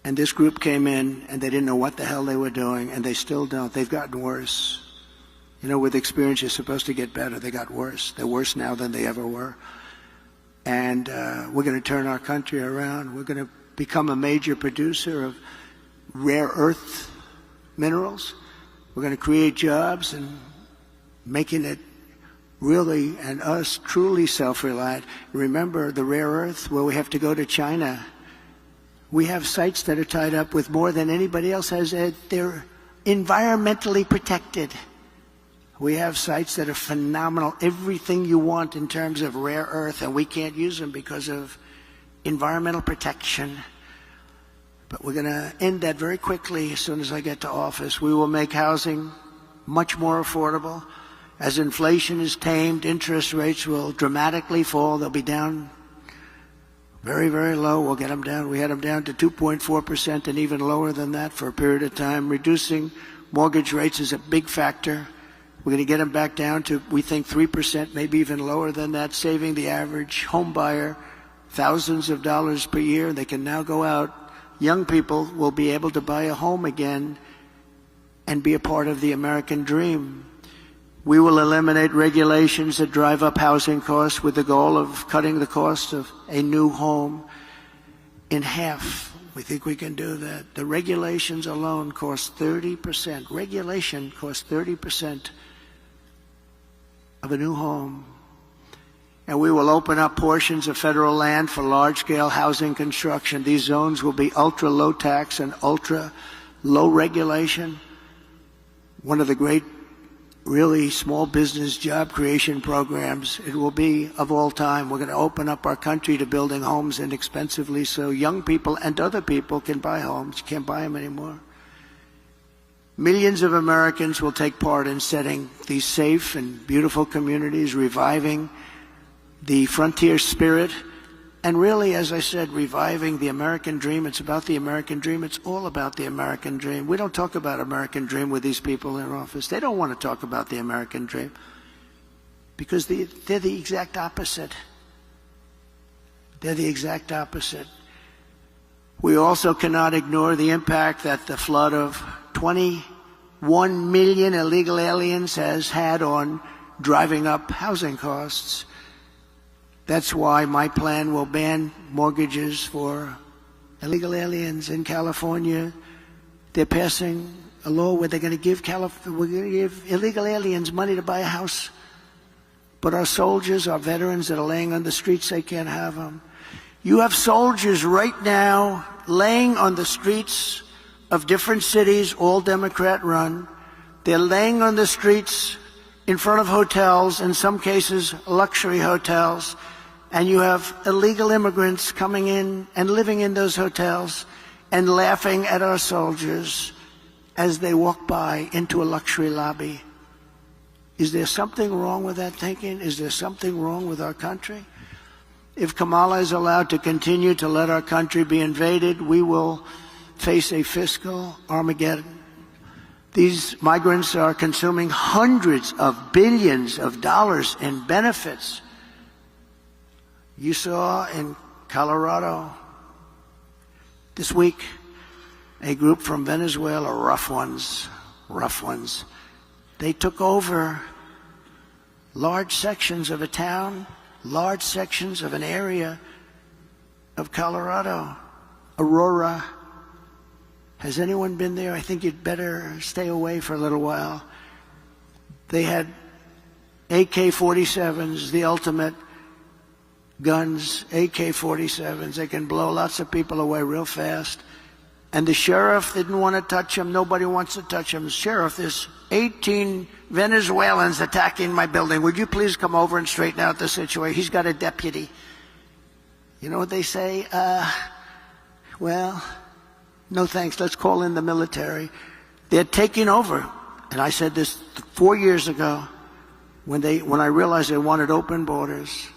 And this group came in, and they didn't know what the hell they were doing, and they still don't. They've gotten worse. You know, with experience, you're supposed to get better. They got worse. They're worse now than they ever were. And we're going to turn our country around. We're going to become a major producer of rare earth minerals. We're going to create jobs and making it really, and us, truly self-reliant. Remember the rare earth, where we have to go to China. We have sites that are tied up with more than anybody else has. They're environmentally protected. We have sites that are phenomenal, everything you want in terms of rare earth, and we can't use them because of environmental protection. But we're going to end that very quickly as soon as I get to office. We will make housing much more affordable. As inflation is tamed, interest rates will dramatically fall. They'll be down very, very low. We'll get them down. We had them down to 2.4% and even lower than that for a period of time. Reducing mortgage rates is a big factor. We're going to get them back down to, we think, 3%, maybe even lower than that, saving the average home buyer thousands of dollars per year. They can now go out. Young people will be able to buy a home again and be a part of the American dream. We will eliminate regulations that drive up housing costs with the goal of cutting the cost of a new home in half. We think we can do that. The regulations alone cost 30%. Regulation costs 30% of a new home. And we will open up portions of federal land for large-scale housing construction. These zones will be ultra-low tax and ultra-low regulation. One of the great, really small business job creation programs, it will be of all time. We're going to open up our country to building homes inexpensively so young people and other people can buy homes. You can't buy them anymore. Millions of Americans will take part in setting these safe and beautiful communities, reviving the frontier spirit, and really, as I said, reviving the American dream. It's about the American dream. It's all about the American dream. We don't talk about American dream with these people in office. They don't want to talk about the American dream because they're the exact opposite. They're the exact opposite. We also cannot ignore the impact that the flood of 21 million illegal aliens has had on driving up housing costs. That's why my plan will ban mortgages for illegal aliens in California. They're passing a law where they're going to give illegal aliens money to buy a house. But our soldiers, our veterans that are laying on the streets, they can't have them. You have soldiers right now laying on the streets of different cities, all Democrat run. They're laying on the streets in front of hotels, in some cases luxury hotels, and you have illegal immigrants coming in and living in those hotels and laughing at our soldiers. as they walk by into a luxury lobby. Is there something wrong with that thinking? Is there something wrong with our country? If Kamala is allowed to continue to let our country be invaded, we will face a fiscal Armageddon. These migrants are consuming hundreds of billions of dollars in benefits. You saw in Colorado this week a group from Venezuela, rough ones, they took over large sections of a town, large sections of an area of Colorado, Aurora. Has anyone been there? I think you'd better stay away for a little while. They had AK-47s, the ultimate guns, AK-47s. They can blow lots of people away real fast. And the sheriff didn't want to touch him. Nobody wants to touch him. Sheriff, there's 18 Venezuelans attacking my building. Would you please come over and straighten out the situation? He's got a deputy. You know what they say? Well, no thanks. Let's call in the military. They're taking over. And I said this 4 years ago when I realized they wanted open borders.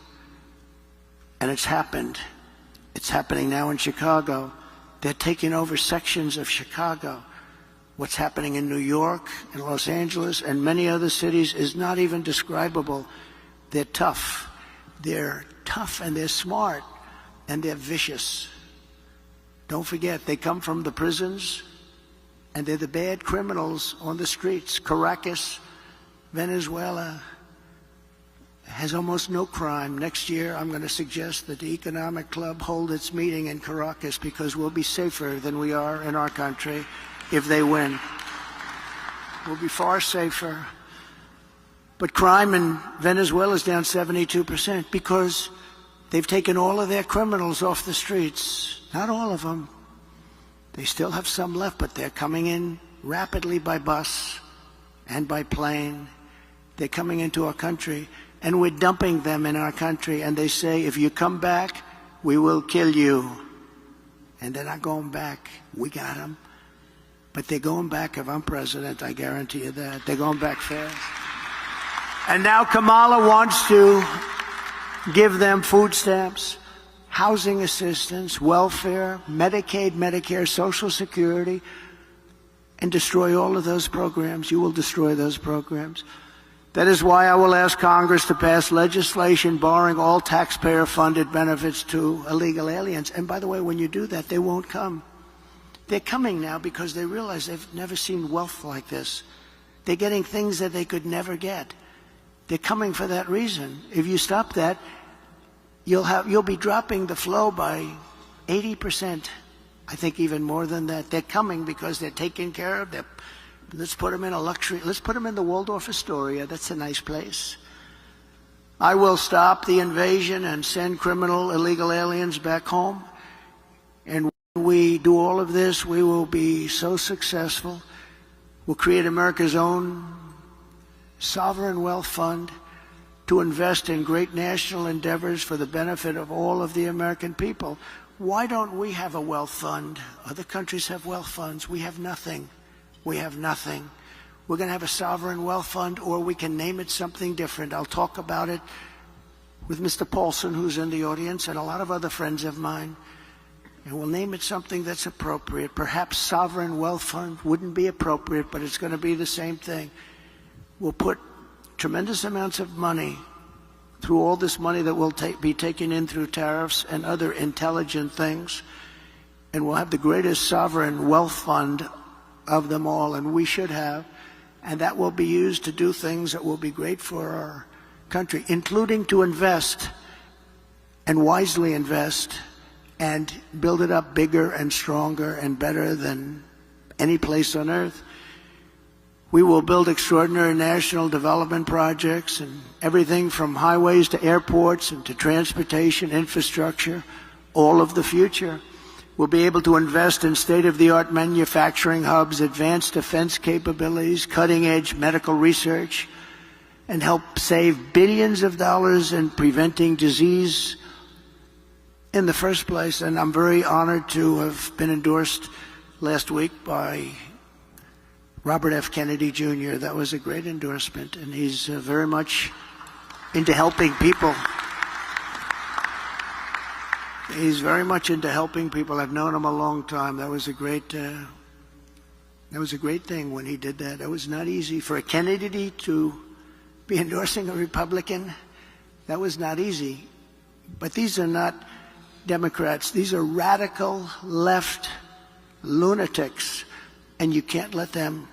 And it's happened. It's happening now in Chicago. They're taking over sections of Chicago. What's happening in New York and Los Angeles and many other cities is not even describable. They're tough. They're tough and they're smart and they're vicious. Don't forget, they come from the prisons and they're the bad criminals on the streets. Caracas, Venezuela, has almost no crime. Next year, I'm going to suggest that the Economic Club hold its meeting in Caracas because we'll be safer than we are in our country if they win. We'll be far safer. But crime in Venezuela is down 72% because they've taken all of their criminals off the streets. Not all of them. They still have some left, but they're coming in rapidly by bus and by plane. They're coming into our country. And we're dumping them in our country, and they say, if you come back, we will kill you. And they're not going back. We got them. But they're going back if I'm president, I guarantee you that. They're going back fast. And now Kamala wants to give them food stamps, housing assistance, welfare, Medicaid, Medicare, Social Security, and destroy all of those programs. You will destroy those programs. That is why I will ask Congress to pass legislation barring all taxpayer-funded benefits to illegal aliens. And by the way, when you do that, they won't come. They're coming now because they realize they've never seen wealth like this. They're getting things that they could never get. They're coming for that reason. If you stop that, you'll be dropping the flow by 80%. I think even more than that. They're coming because they're taken care of. Let's put them in a luxury. Let's put them in the Waldorf Astoria. That's a nice place. I will stop the invasion and send criminal illegal aliens back home. And when we do all of this, we will be so successful. We'll create America's own sovereign wealth fund to invest in great national endeavors for the benefit of all of the American people. Why don't we have a wealth fund? Other countries have wealth funds. We have nothing. We have nothing. We're going to have a sovereign wealth fund, or we can name it something different. I'll talk about it with Mr. Paulson, who's in the audience, and a lot of other friends of mine. And we'll name it something that's appropriate. Perhaps sovereign wealth fund wouldn't be appropriate, but it's going to be the same thing. We'll put tremendous amounts of money through all this money that will be taken in through tariffs and other intelligent things, and we'll have the greatest sovereign wealth fund of them all, and we should have, and that will be used to do things that will be great for our country, including to invest and wisely invest and build it up bigger and stronger and better than any place on earth. We will build extraordinary national development projects and everything from highways to airports and to transportation, infrastructure, all of the future. We'll be able to invest in state-of-the-art manufacturing hubs, advanced defense capabilities, cutting-edge medical research, and help save billions of dollars in preventing disease in the first place. And I'm very honored to have been endorsed last week by Robert F. Kennedy Jr. That was a great endorsement, and he's very much into helping people. He's very much into helping people. I've known him a long time. That was a great thing when he did that. It was not easy for a Kennedy to be endorsing a Republican. That was not easy. But these are not Democrats. These are radical left lunatics, and you can't let them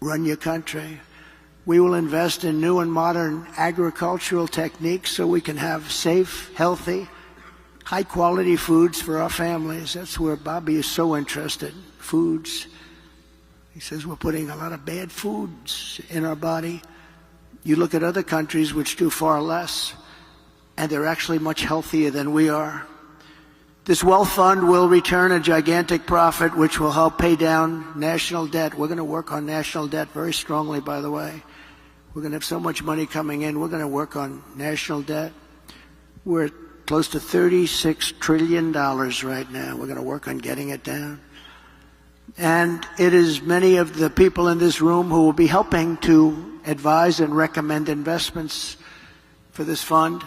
run your country. We will invest in new and modern agricultural techniques so we can have safe, healthy, high-quality foods for our families. That's where Bobby is so interested, foods. He says we're putting a lot of bad foods in our body. You look at other countries which do far less, and they're actually much healthier than we are. This wealth fund will return a gigantic profit which will help pay down national debt. We're going to work on national debt very strongly, by the way. We're going to have so much money coming in. We're going to work on national debt. We're at close to $36 trillion right now. We're going to work on getting it down. And it is many of the people in this room who will be helping to advise and recommend investments for this fund.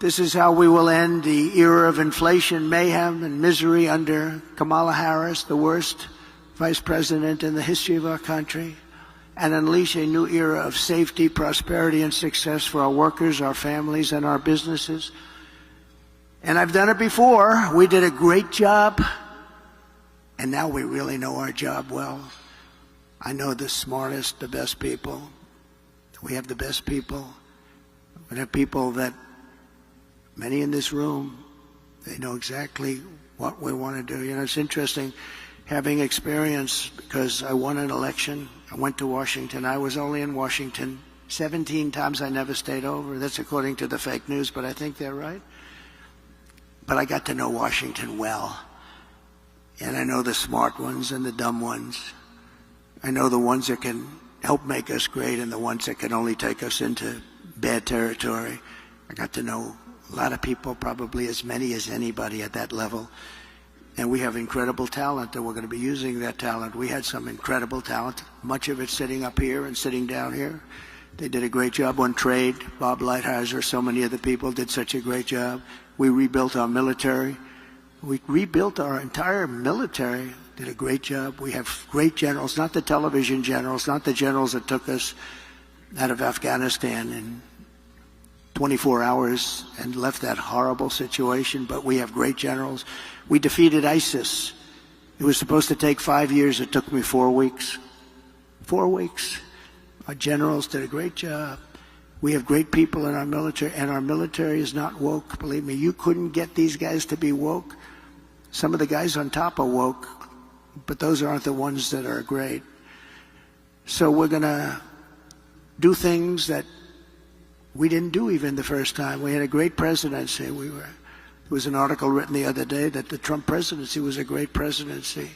This is how we will end the era of inflation, mayhem, and misery under Kamala Harris, the worst vice president in the history of our country, and unleash a new era of safety, prosperity, and success for our workers, our families, and our businesses. And I've done it before. We did a great job, and now we really know our job well. I know the smartest, the best people. We have the best people. We have people that, many in this room, they know exactly what we want to do. You know, it's interesting having experience, because I won an election. I went to Washington. I was only in Washington 17 times. I never stayed over. That's according to the fake news, but I think they're right. But I got to know Washington well. And I know the smart ones and the dumb ones. I know the ones that can help make us great and the ones that can only take us into bad territory. I got to know a lot of people, probably as many as anybody at that level. And we have incredible talent, and we're going to be using that talent. We had some incredible talent, much of it sitting up here and sitting down here. They did a great job on trade. Bob Lighthizer, so many other people did such a great job. We rebuilt our military. We rebuilt our entire military, did a great job. We have great generals, not the television generals, not the generals that took us out of Afghanistan in 24 hours and left that horrible situation, but we have great generals. We defeated ISIS. It was supposed to take 5 years. It took me 4 weeks. 4 weeks. Our generals did a great job. We have great people in our military, and our military is not woke. Believe me, you couldn't get these guys to be woke. Some of the guys on top are woke, but those aren't the ones that are great. So we're going to do things that we didn't do even the first time. We had a great presidency. There was an article written the other day that the Trump presidency was a great presidency.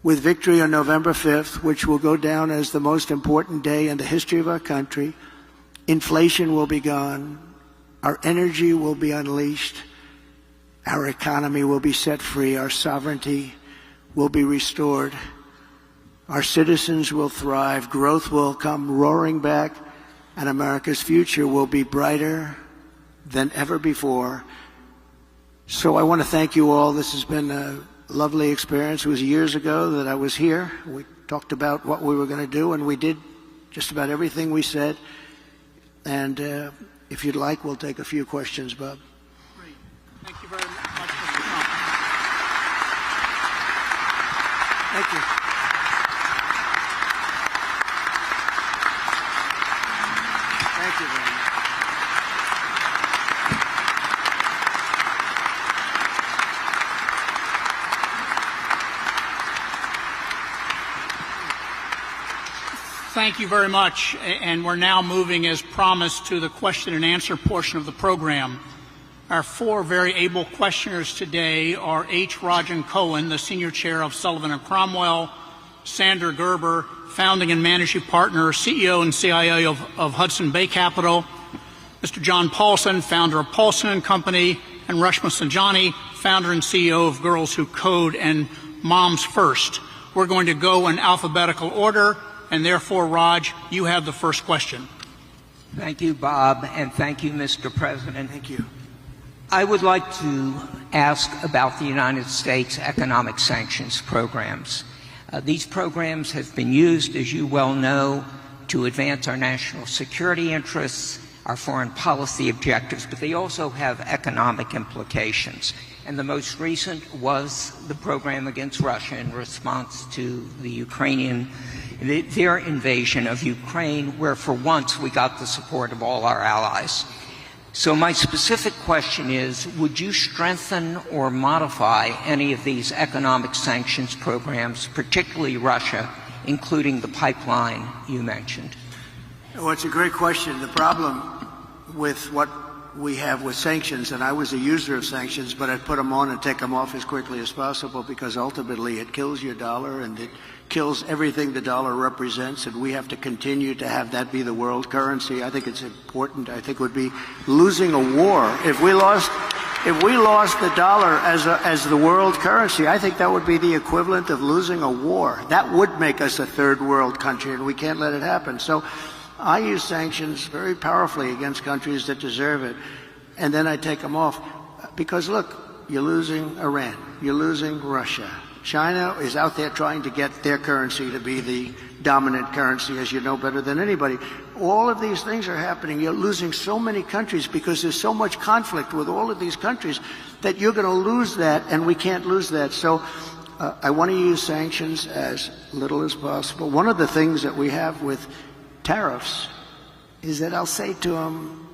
With victory on November 5th, which will go down as the most important day in the history of our country, inflation will be gone, our energy will be unleashed, our economy will be set free, our sovereignty will be restored, our citizens will thrive, growth will come roaring back, and America's future will be brighter than ever before. So I want to thank you all. This has been a lovely experience. It was years ago that I was here. We talked about what we were going to do, and we did just about everything we said. And if you'd like, we'll take a few questions, Bob. Great. Thank you very much, Mr. Trump. Thank you. Thank you very much. Thank you very much. And we're now moving, as promised, to the question and answer portion of the program. Our four very able questioners today are H. Rajan Cohen, the Senior Chair of Sullivan and Cromwell, Sandra Gerber, Founding and Managing Partner, CEO and CIO of Hudson Bay Capital, Mr. John Paulson, founder of Paulson & Company, and Rashma Sanjani, founder and CEO of Girls Who Code and Moms First. we're going to go in alphabetical order, and therefore, Raj, you have the first question. Thank you, Bob, and thank you, Mr. President. Thank you. I would like to ask about the United States economic sanctions programs. These programs have been used, as you well know, to advance our national security interests, our foreign policy objectives, but they also have economic implications. And the most recent was the program against Russia in response to their invasion of Ukraine, where for once we got the support of all our allies. So my specific question is, would you strengthen or modify any of these economic sanctions programs, particularly Russia, including the pipeline you mentioned? Well, it's a great question. The problem with what we have with sanctions, and I was a user of sanctions, but I'd put them on and take them off as quickly as possible, because ultimately it kills your dollar and it kills everything the dollar represents, and we have to continue to have that be the world currency. I think it's important. I think it would be losing a war if we lost the dollar as the world currency. I think that would be the equivalent of losing a war. That would make us a third world country, and we can't let it happen. So I use sanctions very powerfully against countries that deserve it, and then I take them off. Because look, you're losing Iran, you're losing Russia. China is out there trying to get their currency to be the dominant currency, as you know better than anybody. All of these things are happening. You're losing so many countries because there's so much conflict with all of these countries that you're going to lose that, and we can't lose that. So I want to use sanctions as little as possible. One of the things that we have with tariffs is that I'll say to them,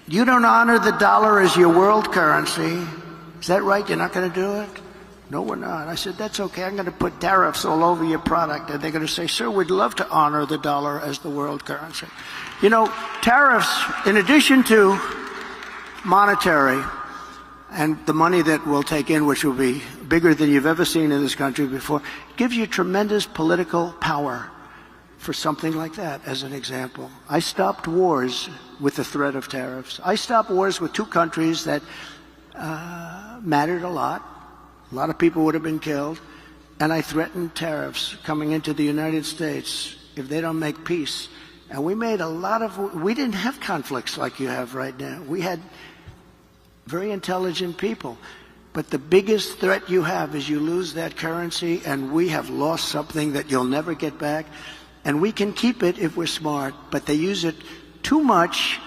you don't honor the dollar as your world currency. Is that right? You're not going to do it? No, we're not. I said, that's okay. I'm going to put tariffs all over your product. And they're going to say, sir, we'd love to honor the dollar as the world currency. You know, tariffs, in addition to monetary and the money that we'll take in, which will be bigger than you've ever seen in this country before, gives you tremendous political power for something like that, as an example. I stopped wars with the threat of tariffs. I stopped wars with two countries that mattered a lot. A lot of people would have been killed. And I threatened tariffs coming into the United States if they don't make peace. And we made a lot of, we didn't have conflicts like you have right now. We had very intelligent people. But the biggest threat you have is you lose that currency, and we have lost something that you'll never get back. And we can keep it if we're smart, but they use it too much,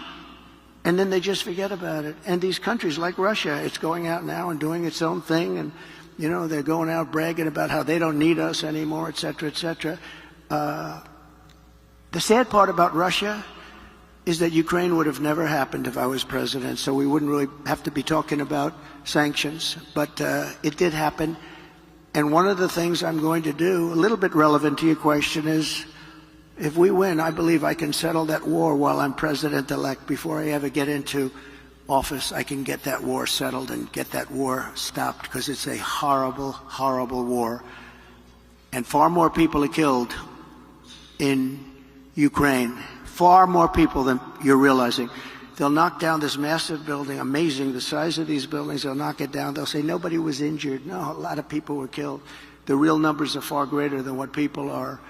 and then they just forget about it. And these countries like Russia, it's going out now and doing its own thing, and you know, they're going out bragging about how they don't need us anymore, et cetera, et cetera. The sad part about Russia is that Ukraine would have never happened if I was president, so we wouldn't really have to be talking about sanctions. But it did happen. And one of the things I'm going to do, a little bit relevant to your question, is if we win, I believe I can settle that war while I'm president-elect. Before I ever get into office, I can get that war settled and get that war stopped, because it's a horrible, horrible war. And far more people are killed in Ukraine, far more people than you're realizing. They'll knock down this massive building, amazing, the size of these buildings, they'll knock it down, they'll say nobody was injured. No, a lot of people were killed. The real numbers are far greater than what people are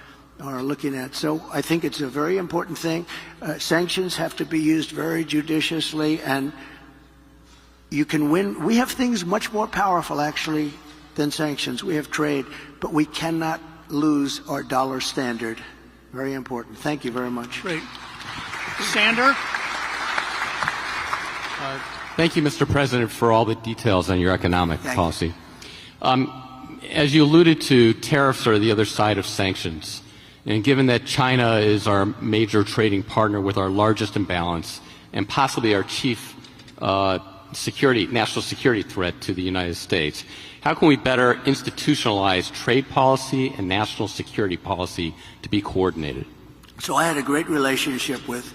looking at. So I think it's a very important thing. Sanctions have to be used very judiciously, and you can win. We have things much more powerful, actually, than sanctions. We have trade, but we cannot lose our dollar standard. Very important. Thank you very much. Great. Sander? Thank you, Mr. President, for all the details on your economic policy. As you alluded to, tariffs are the other side of sanctions. And given that China is our major trading partner with our largest imbalance and possibly our chief national security threat to the United States, how can we better institutionalize trade policy and national security policy to be coordinated? So I had a great relationship with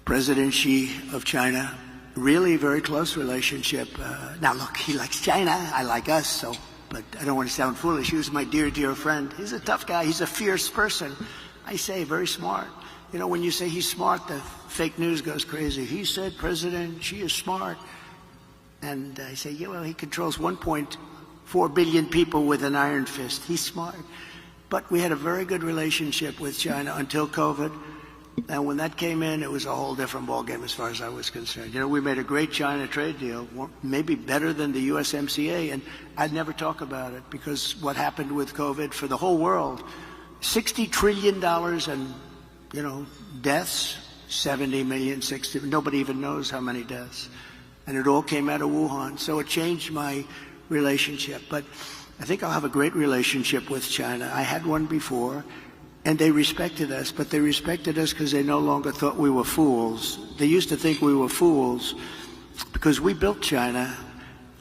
President Xi of China, really very close relationship. Now look, he likes China, I like us, so. But I don't want to sound foolish. He was my dear, dear friend. He's a tough guy. He's a fierce person. I say very smart. You know, when you say he's smart, the fake news goes crazy. He said President Xi is smart. And I say, yeah, well, he controls 1.8 4 billion people with an iron fist. He's smart. But we had a very good relationship with China until COVID. And when that came in, it was a whole different ballgame as far as I was concerned. You know, we made a great China trade deal, maybe better than the USMCA, and I'd never talk about it because what happened with COVID for the whole world, $60 trillion and, you know, deaths, 70 million, 60, nobody even knows how many deaths. And it all came out of Wuhan. So it changed my relationship. But I think I'll have a great relationship with China. I had one before. And they respected us, but they respected us because they no longer thought we were fools. They used to think we were fools because we built China.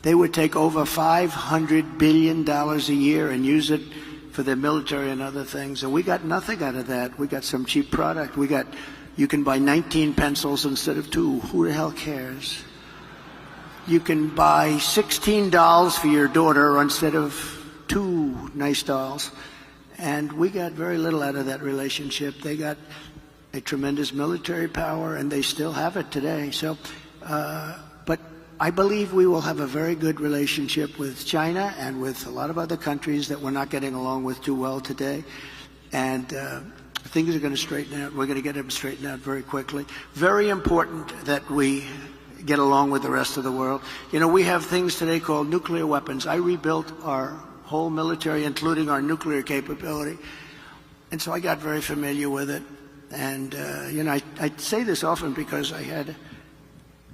They would take over $500 billion a year and use it for their military and other things. And we got nothing out of that. We got some cheap product. You can buy 19 pencils instead of 2. Who the hell cares? You can buy 16 dolls for your daughter instead of 2 nice dolls. And we got very little out of that relationship. They got a tremendous military power, and they still have it today. So, but I believe we will have a very good relationship with China and with a lot of other countries that we're not getting along with too well today. And things are going to straighten out. We're going to get them straightened out very quickly. Very important that we get along with the rest of the world. You know, we have things today called nuclear weapons. I rebuilt our whole military, including our nuclear capability. And so I got very familiar with it. And, you know, I say this often because I had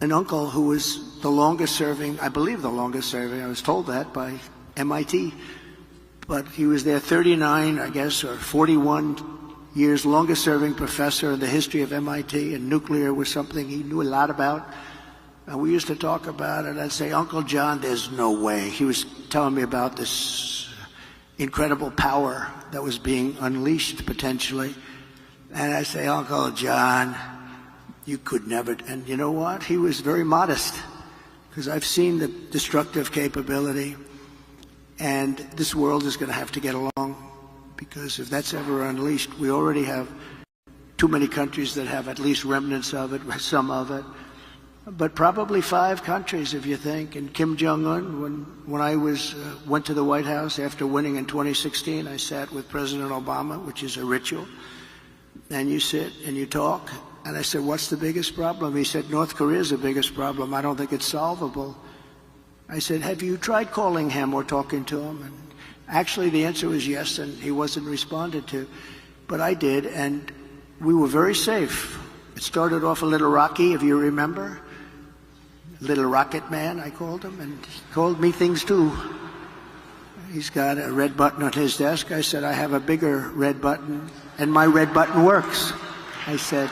an uncle who was the longest serving, I believe the longest serving, I was told that by MIT. But he was there 39, I guess, or 41 years, longest serving professor in the history of MIT. And nuclear was something he knew a lot about. And we used to talk about it. I'd say, Uncle John, there's no way. He was telling me about this incredible power that was being unleashed potentially. And I say, Uncle John, you could never. And you know what? He was very modest because I've seen the destructive capability. And this world is going to have to get along because if that's ever unleashed, we already have too many countries that have at least remnants of it, some of it. But probably 5 countries, if you think. And Kim Jong-un, when I went to the White House after winning in 2016, I sat with President Obama, which is a ritual. And you sit and you talk. And I said, what's the biggest problem? He said, North Korea is the biggest problem. I don't think it's solvable. I said, have you tried calling him or talking to him? And actually, the answer was yes, and he wasn't responded to. But I did, and we were very safe. It started off a little rocky, if you remember. Little Rocket Man, I called him, and he called me things too. He's got a red button on his desk. I said, I have a bigger red button, and my red button works. I said,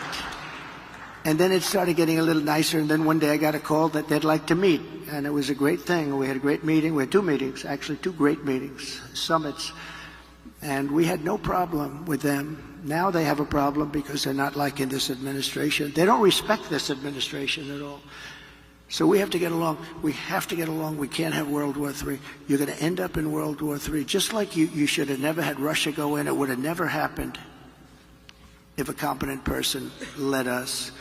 and then it started getting a little nicer, and then one day I got a call that they'd like to meet, and it was a great thing. We had a great meeting. We had 2 meetings, actually 2 great meetings, summits, and we had no problem with them. Now they have a problem because they're not liking this administration. They don't respect this administration at all. So we have to get along. We have to get along. We can't have World War III. You're going to end up in World War III. Just like you should have never had Russia go in. It would have never happened if a competent person led us.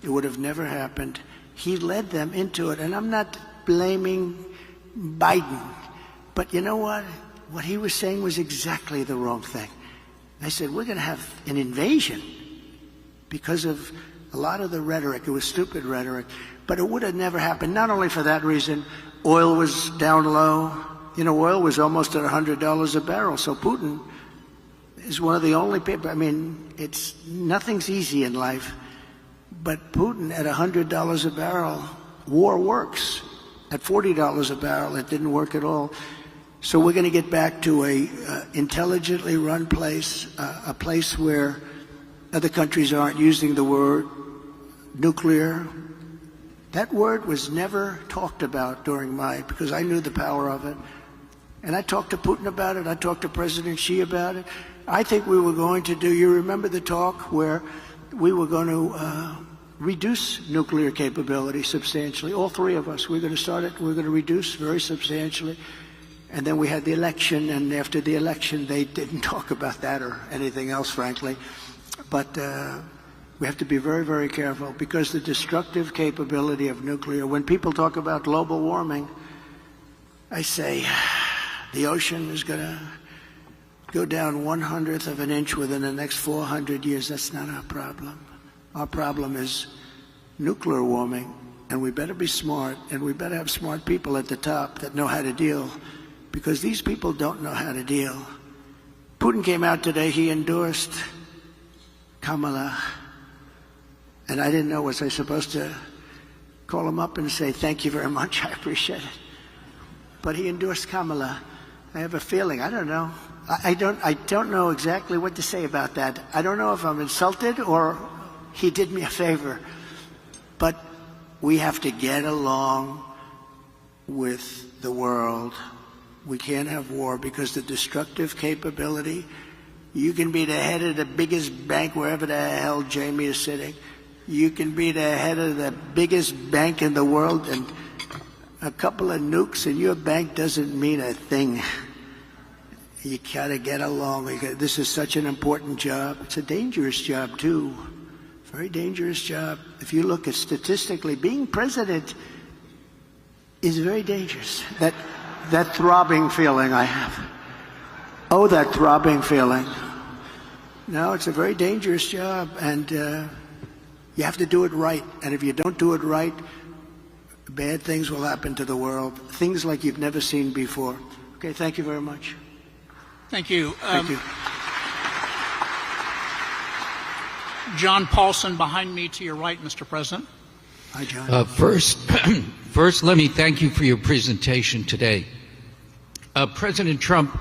It would have never happened. He led them into it. And I'm not blaming Biden. But you know what? What he was saying was exactly the wrong thing. I said, we're going to have an invasion because of a lot of the rhetoric. It was stupid rhetoric. But it would have never happened, not only for that reason. Oil was down low. You know, oil was almost at $100 a barrel. So Putin is one of the only people. I mean, nothing's easy in life. But Putin at $100 a barrel, war works. At $40 a barrel, it didn't work at all. So we're going to get back to a intelligently run place, a place where other countries aren't using the word nuclear. That word was never talked about because I knew the power of it. And I talked to Putin about it. I talked to President Xi about it. I think we were going to you remember the talk where we were going to reduce nuclear capability substantially. All 3 of us, we're going to start it. We're going to reduce very substantially. And then we had the election, and after the election, they didn't talk about that or anything else, frankly. But we have to be very, very careful because the destructive capability of nuclear, when people talk about global warming, I say, The ocean is going to go down 1/100th of an inch within the next 400 years. That's not our problem. Our problem is nuclear warming, and we better be smart, and we better have smart people at the top that know how to deal, because these people don't know how to deal. Putin came out today, he endorsed Kamala, and I didn't know, was I supposed to call him up and say, thank you very much, I appreciate it. But he endorsed Kamala. I have a feeling, I don't know. I don't know exactly what to say about that. I don't know if I'm insulted or he did me a favor. But we have to get along with the world. We can't have war because the destructive capability, you can be the head of the biggest bank wherever the hell Jamie is sitting. You can be the head of the biggest bank in the world, and a couple of nukes in your bank doesn't mean a thing. You gotta get along. This is such an important job. It's a dangerous job too. Very dangerous job. If you look at statistically, being president is very dangerous. That throbbing feeling I have. Oh, that throbbing feeling. No, it's a very dangerous job, and you have to do it right. And if you don't do it right, bad things will happen to the world. Things like you've never seen before. Okay, thank you very much. Thank you. Thank you. John Paulson behind me to your right, Mr. President. Hi, John. First, let me thank you for your presentation today. President Trump,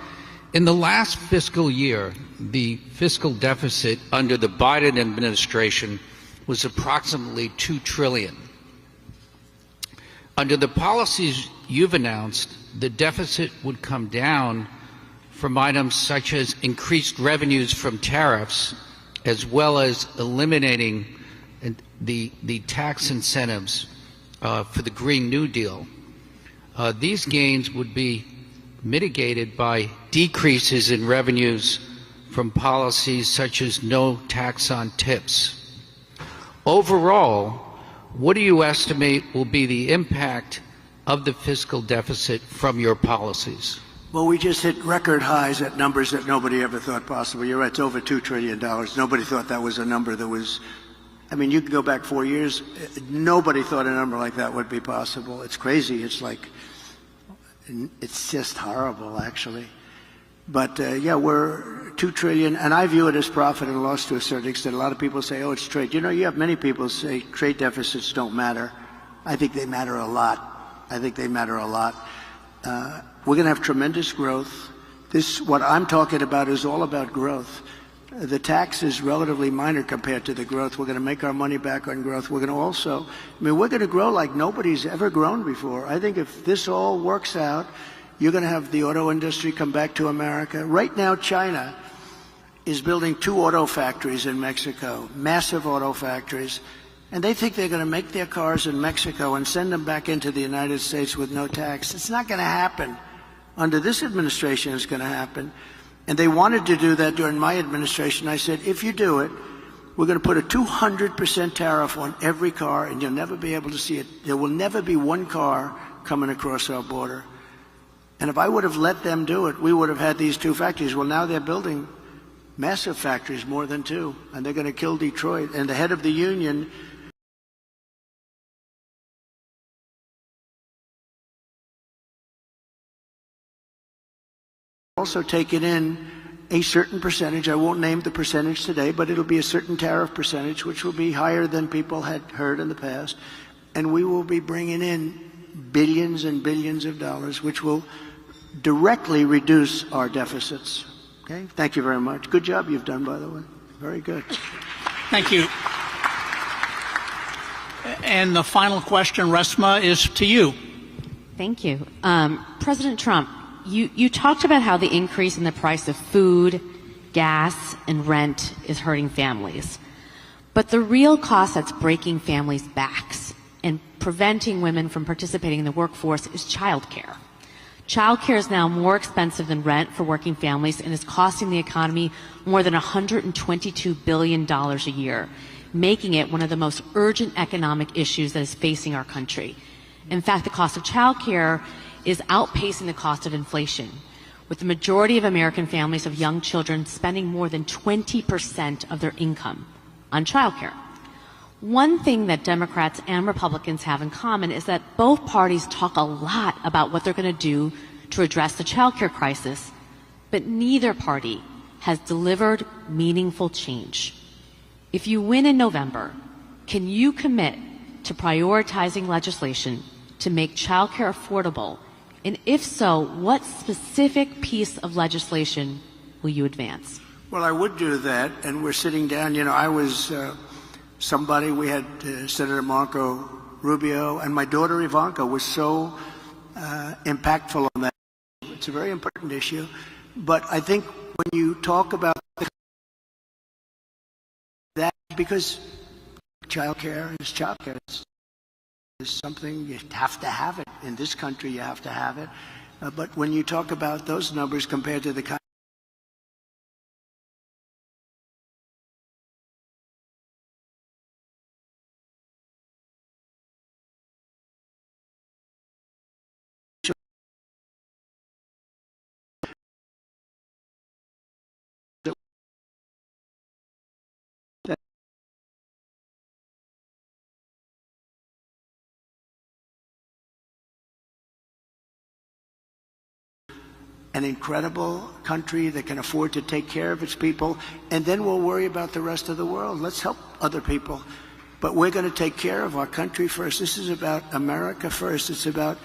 in the last fiscal year, the fiscal deficit under the Biden administration was approximately $2 trillion. Under the policies you've announced, the deficit would come down from items such as increased revenues from tariffs, as well as eliminating the tax incentives for the Green New Deal. These gains would be mitigated by decreases in revenues from policies such as no tax on tips. Overall, what do you estimate will be the impact of the fiscal deficit from your policies? Well, we just hit record highs at numbers that nobody ever thought possible. You're right, it's over $2 trillion. Nobody thought that was a number that was, I mean, you can go back 4 years, nobody thought a number like that would be possible. It's crazy. It's like, it's just horrible, actually. But yeah, we're $2 trillion, and I view it as profit and loss to a certain extent. A lot of people say, oh, it's trade. You know, you have many people say trade deficits don't matter. I think they matter a lot. I think they matter a lot. We're going to have tremendous growth. What I'm talking about is all about growth. The tax is relatively minor compared to the growth. We're going to make our money back on growth. We're going to also, I mean, we're going to grow like nobody's ever grown before. I think if this all works out, you're going to have the auto industry come back to America. Right now, China is building 2 auto factories in Mexico, massive auto factories. And they think they're going to make their cars in Mexico and send them back into the United States with no tax. It's not going to happen. Under this administration, it's going to happen. And they wanted to do that during my administration. I said, if you do it, we're going to put a 200% tariff on every car, and you'll never be able to see it. There will never be one car coming across our border. And if I would have let them do it, we would have had these 2 factories. Well, now they're building massive factories, more than 2, and they're going to kill Detroit. And the head of the union also taken in a certain percentage. I won't name the percentage today, but it'll be a certain tariff percentage, which will be higher than people had heard in the past. And we will be bringing in billions and billions of dollars, which will directly reduce our deficits. Okay? Thank you very much. Good job you've done, by the way. Very good. Thank you. And the final question, Resma, is to you. Thank you. President Trump, you talked about how the increase in the price of food, gas, and rent is hurting families. But the real cost that's breaking families' backs and preventing women from participating in the workforce is childcare. Childcare is now more expensive than rent for working families and is costing the economy more than $122 billion a year, making it one of the most urgent economic issues that is facing our country. In fact, the cost of childcare is outpacing the cost of inflation. with the majority of American families of young children spending more than 20% of their income on childcare. One thing that Democrats and Republicans have in common is that both parties talk a lot about what they're going to do to address the childcare crisis, but neither party has delivered meaningful change. If you win in November, can you commit to prioritizing legislation to make childcare affordable? And if so, what specific piece of legislation will you advance? Well, I would do that, and we're sitting down. I was somebody, we had Senator Marco Rubio, and my daughter Ivanka was so impactful on that. It's a very important issue. But I think when you talk about that, because childcare is childcare, is something you have to have it. In this country, you have to have it. But when you talk about those numbers compared to the kind an incredible country that can afford to take care of its people, and then we'll worry about the rest of the world. Let's help other people. But we're going to take care of our country first. This is about America first. It's about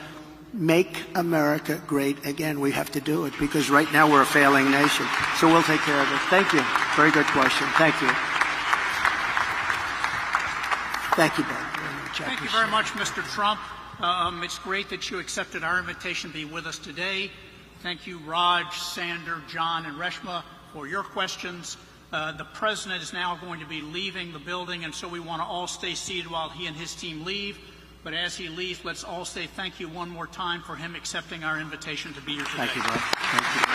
make America great again. We have to do it because right now we're a failing nation. So we'll take care of it. Thank you. Very good question. Thank you. Thank you, Ben. Thank you very much, Mr. Trump. It's great that you accepted our invitation to be with us today. Thank you, Raj, Sander, John, and Reshma, for your questions. The President is now going to be leaving the building, and so we want to all stay seated while he and his team leave. But as he leaves, let's all say thank you one more time for him accepting our invitation to be here today. Thank you, Bob. Thank you.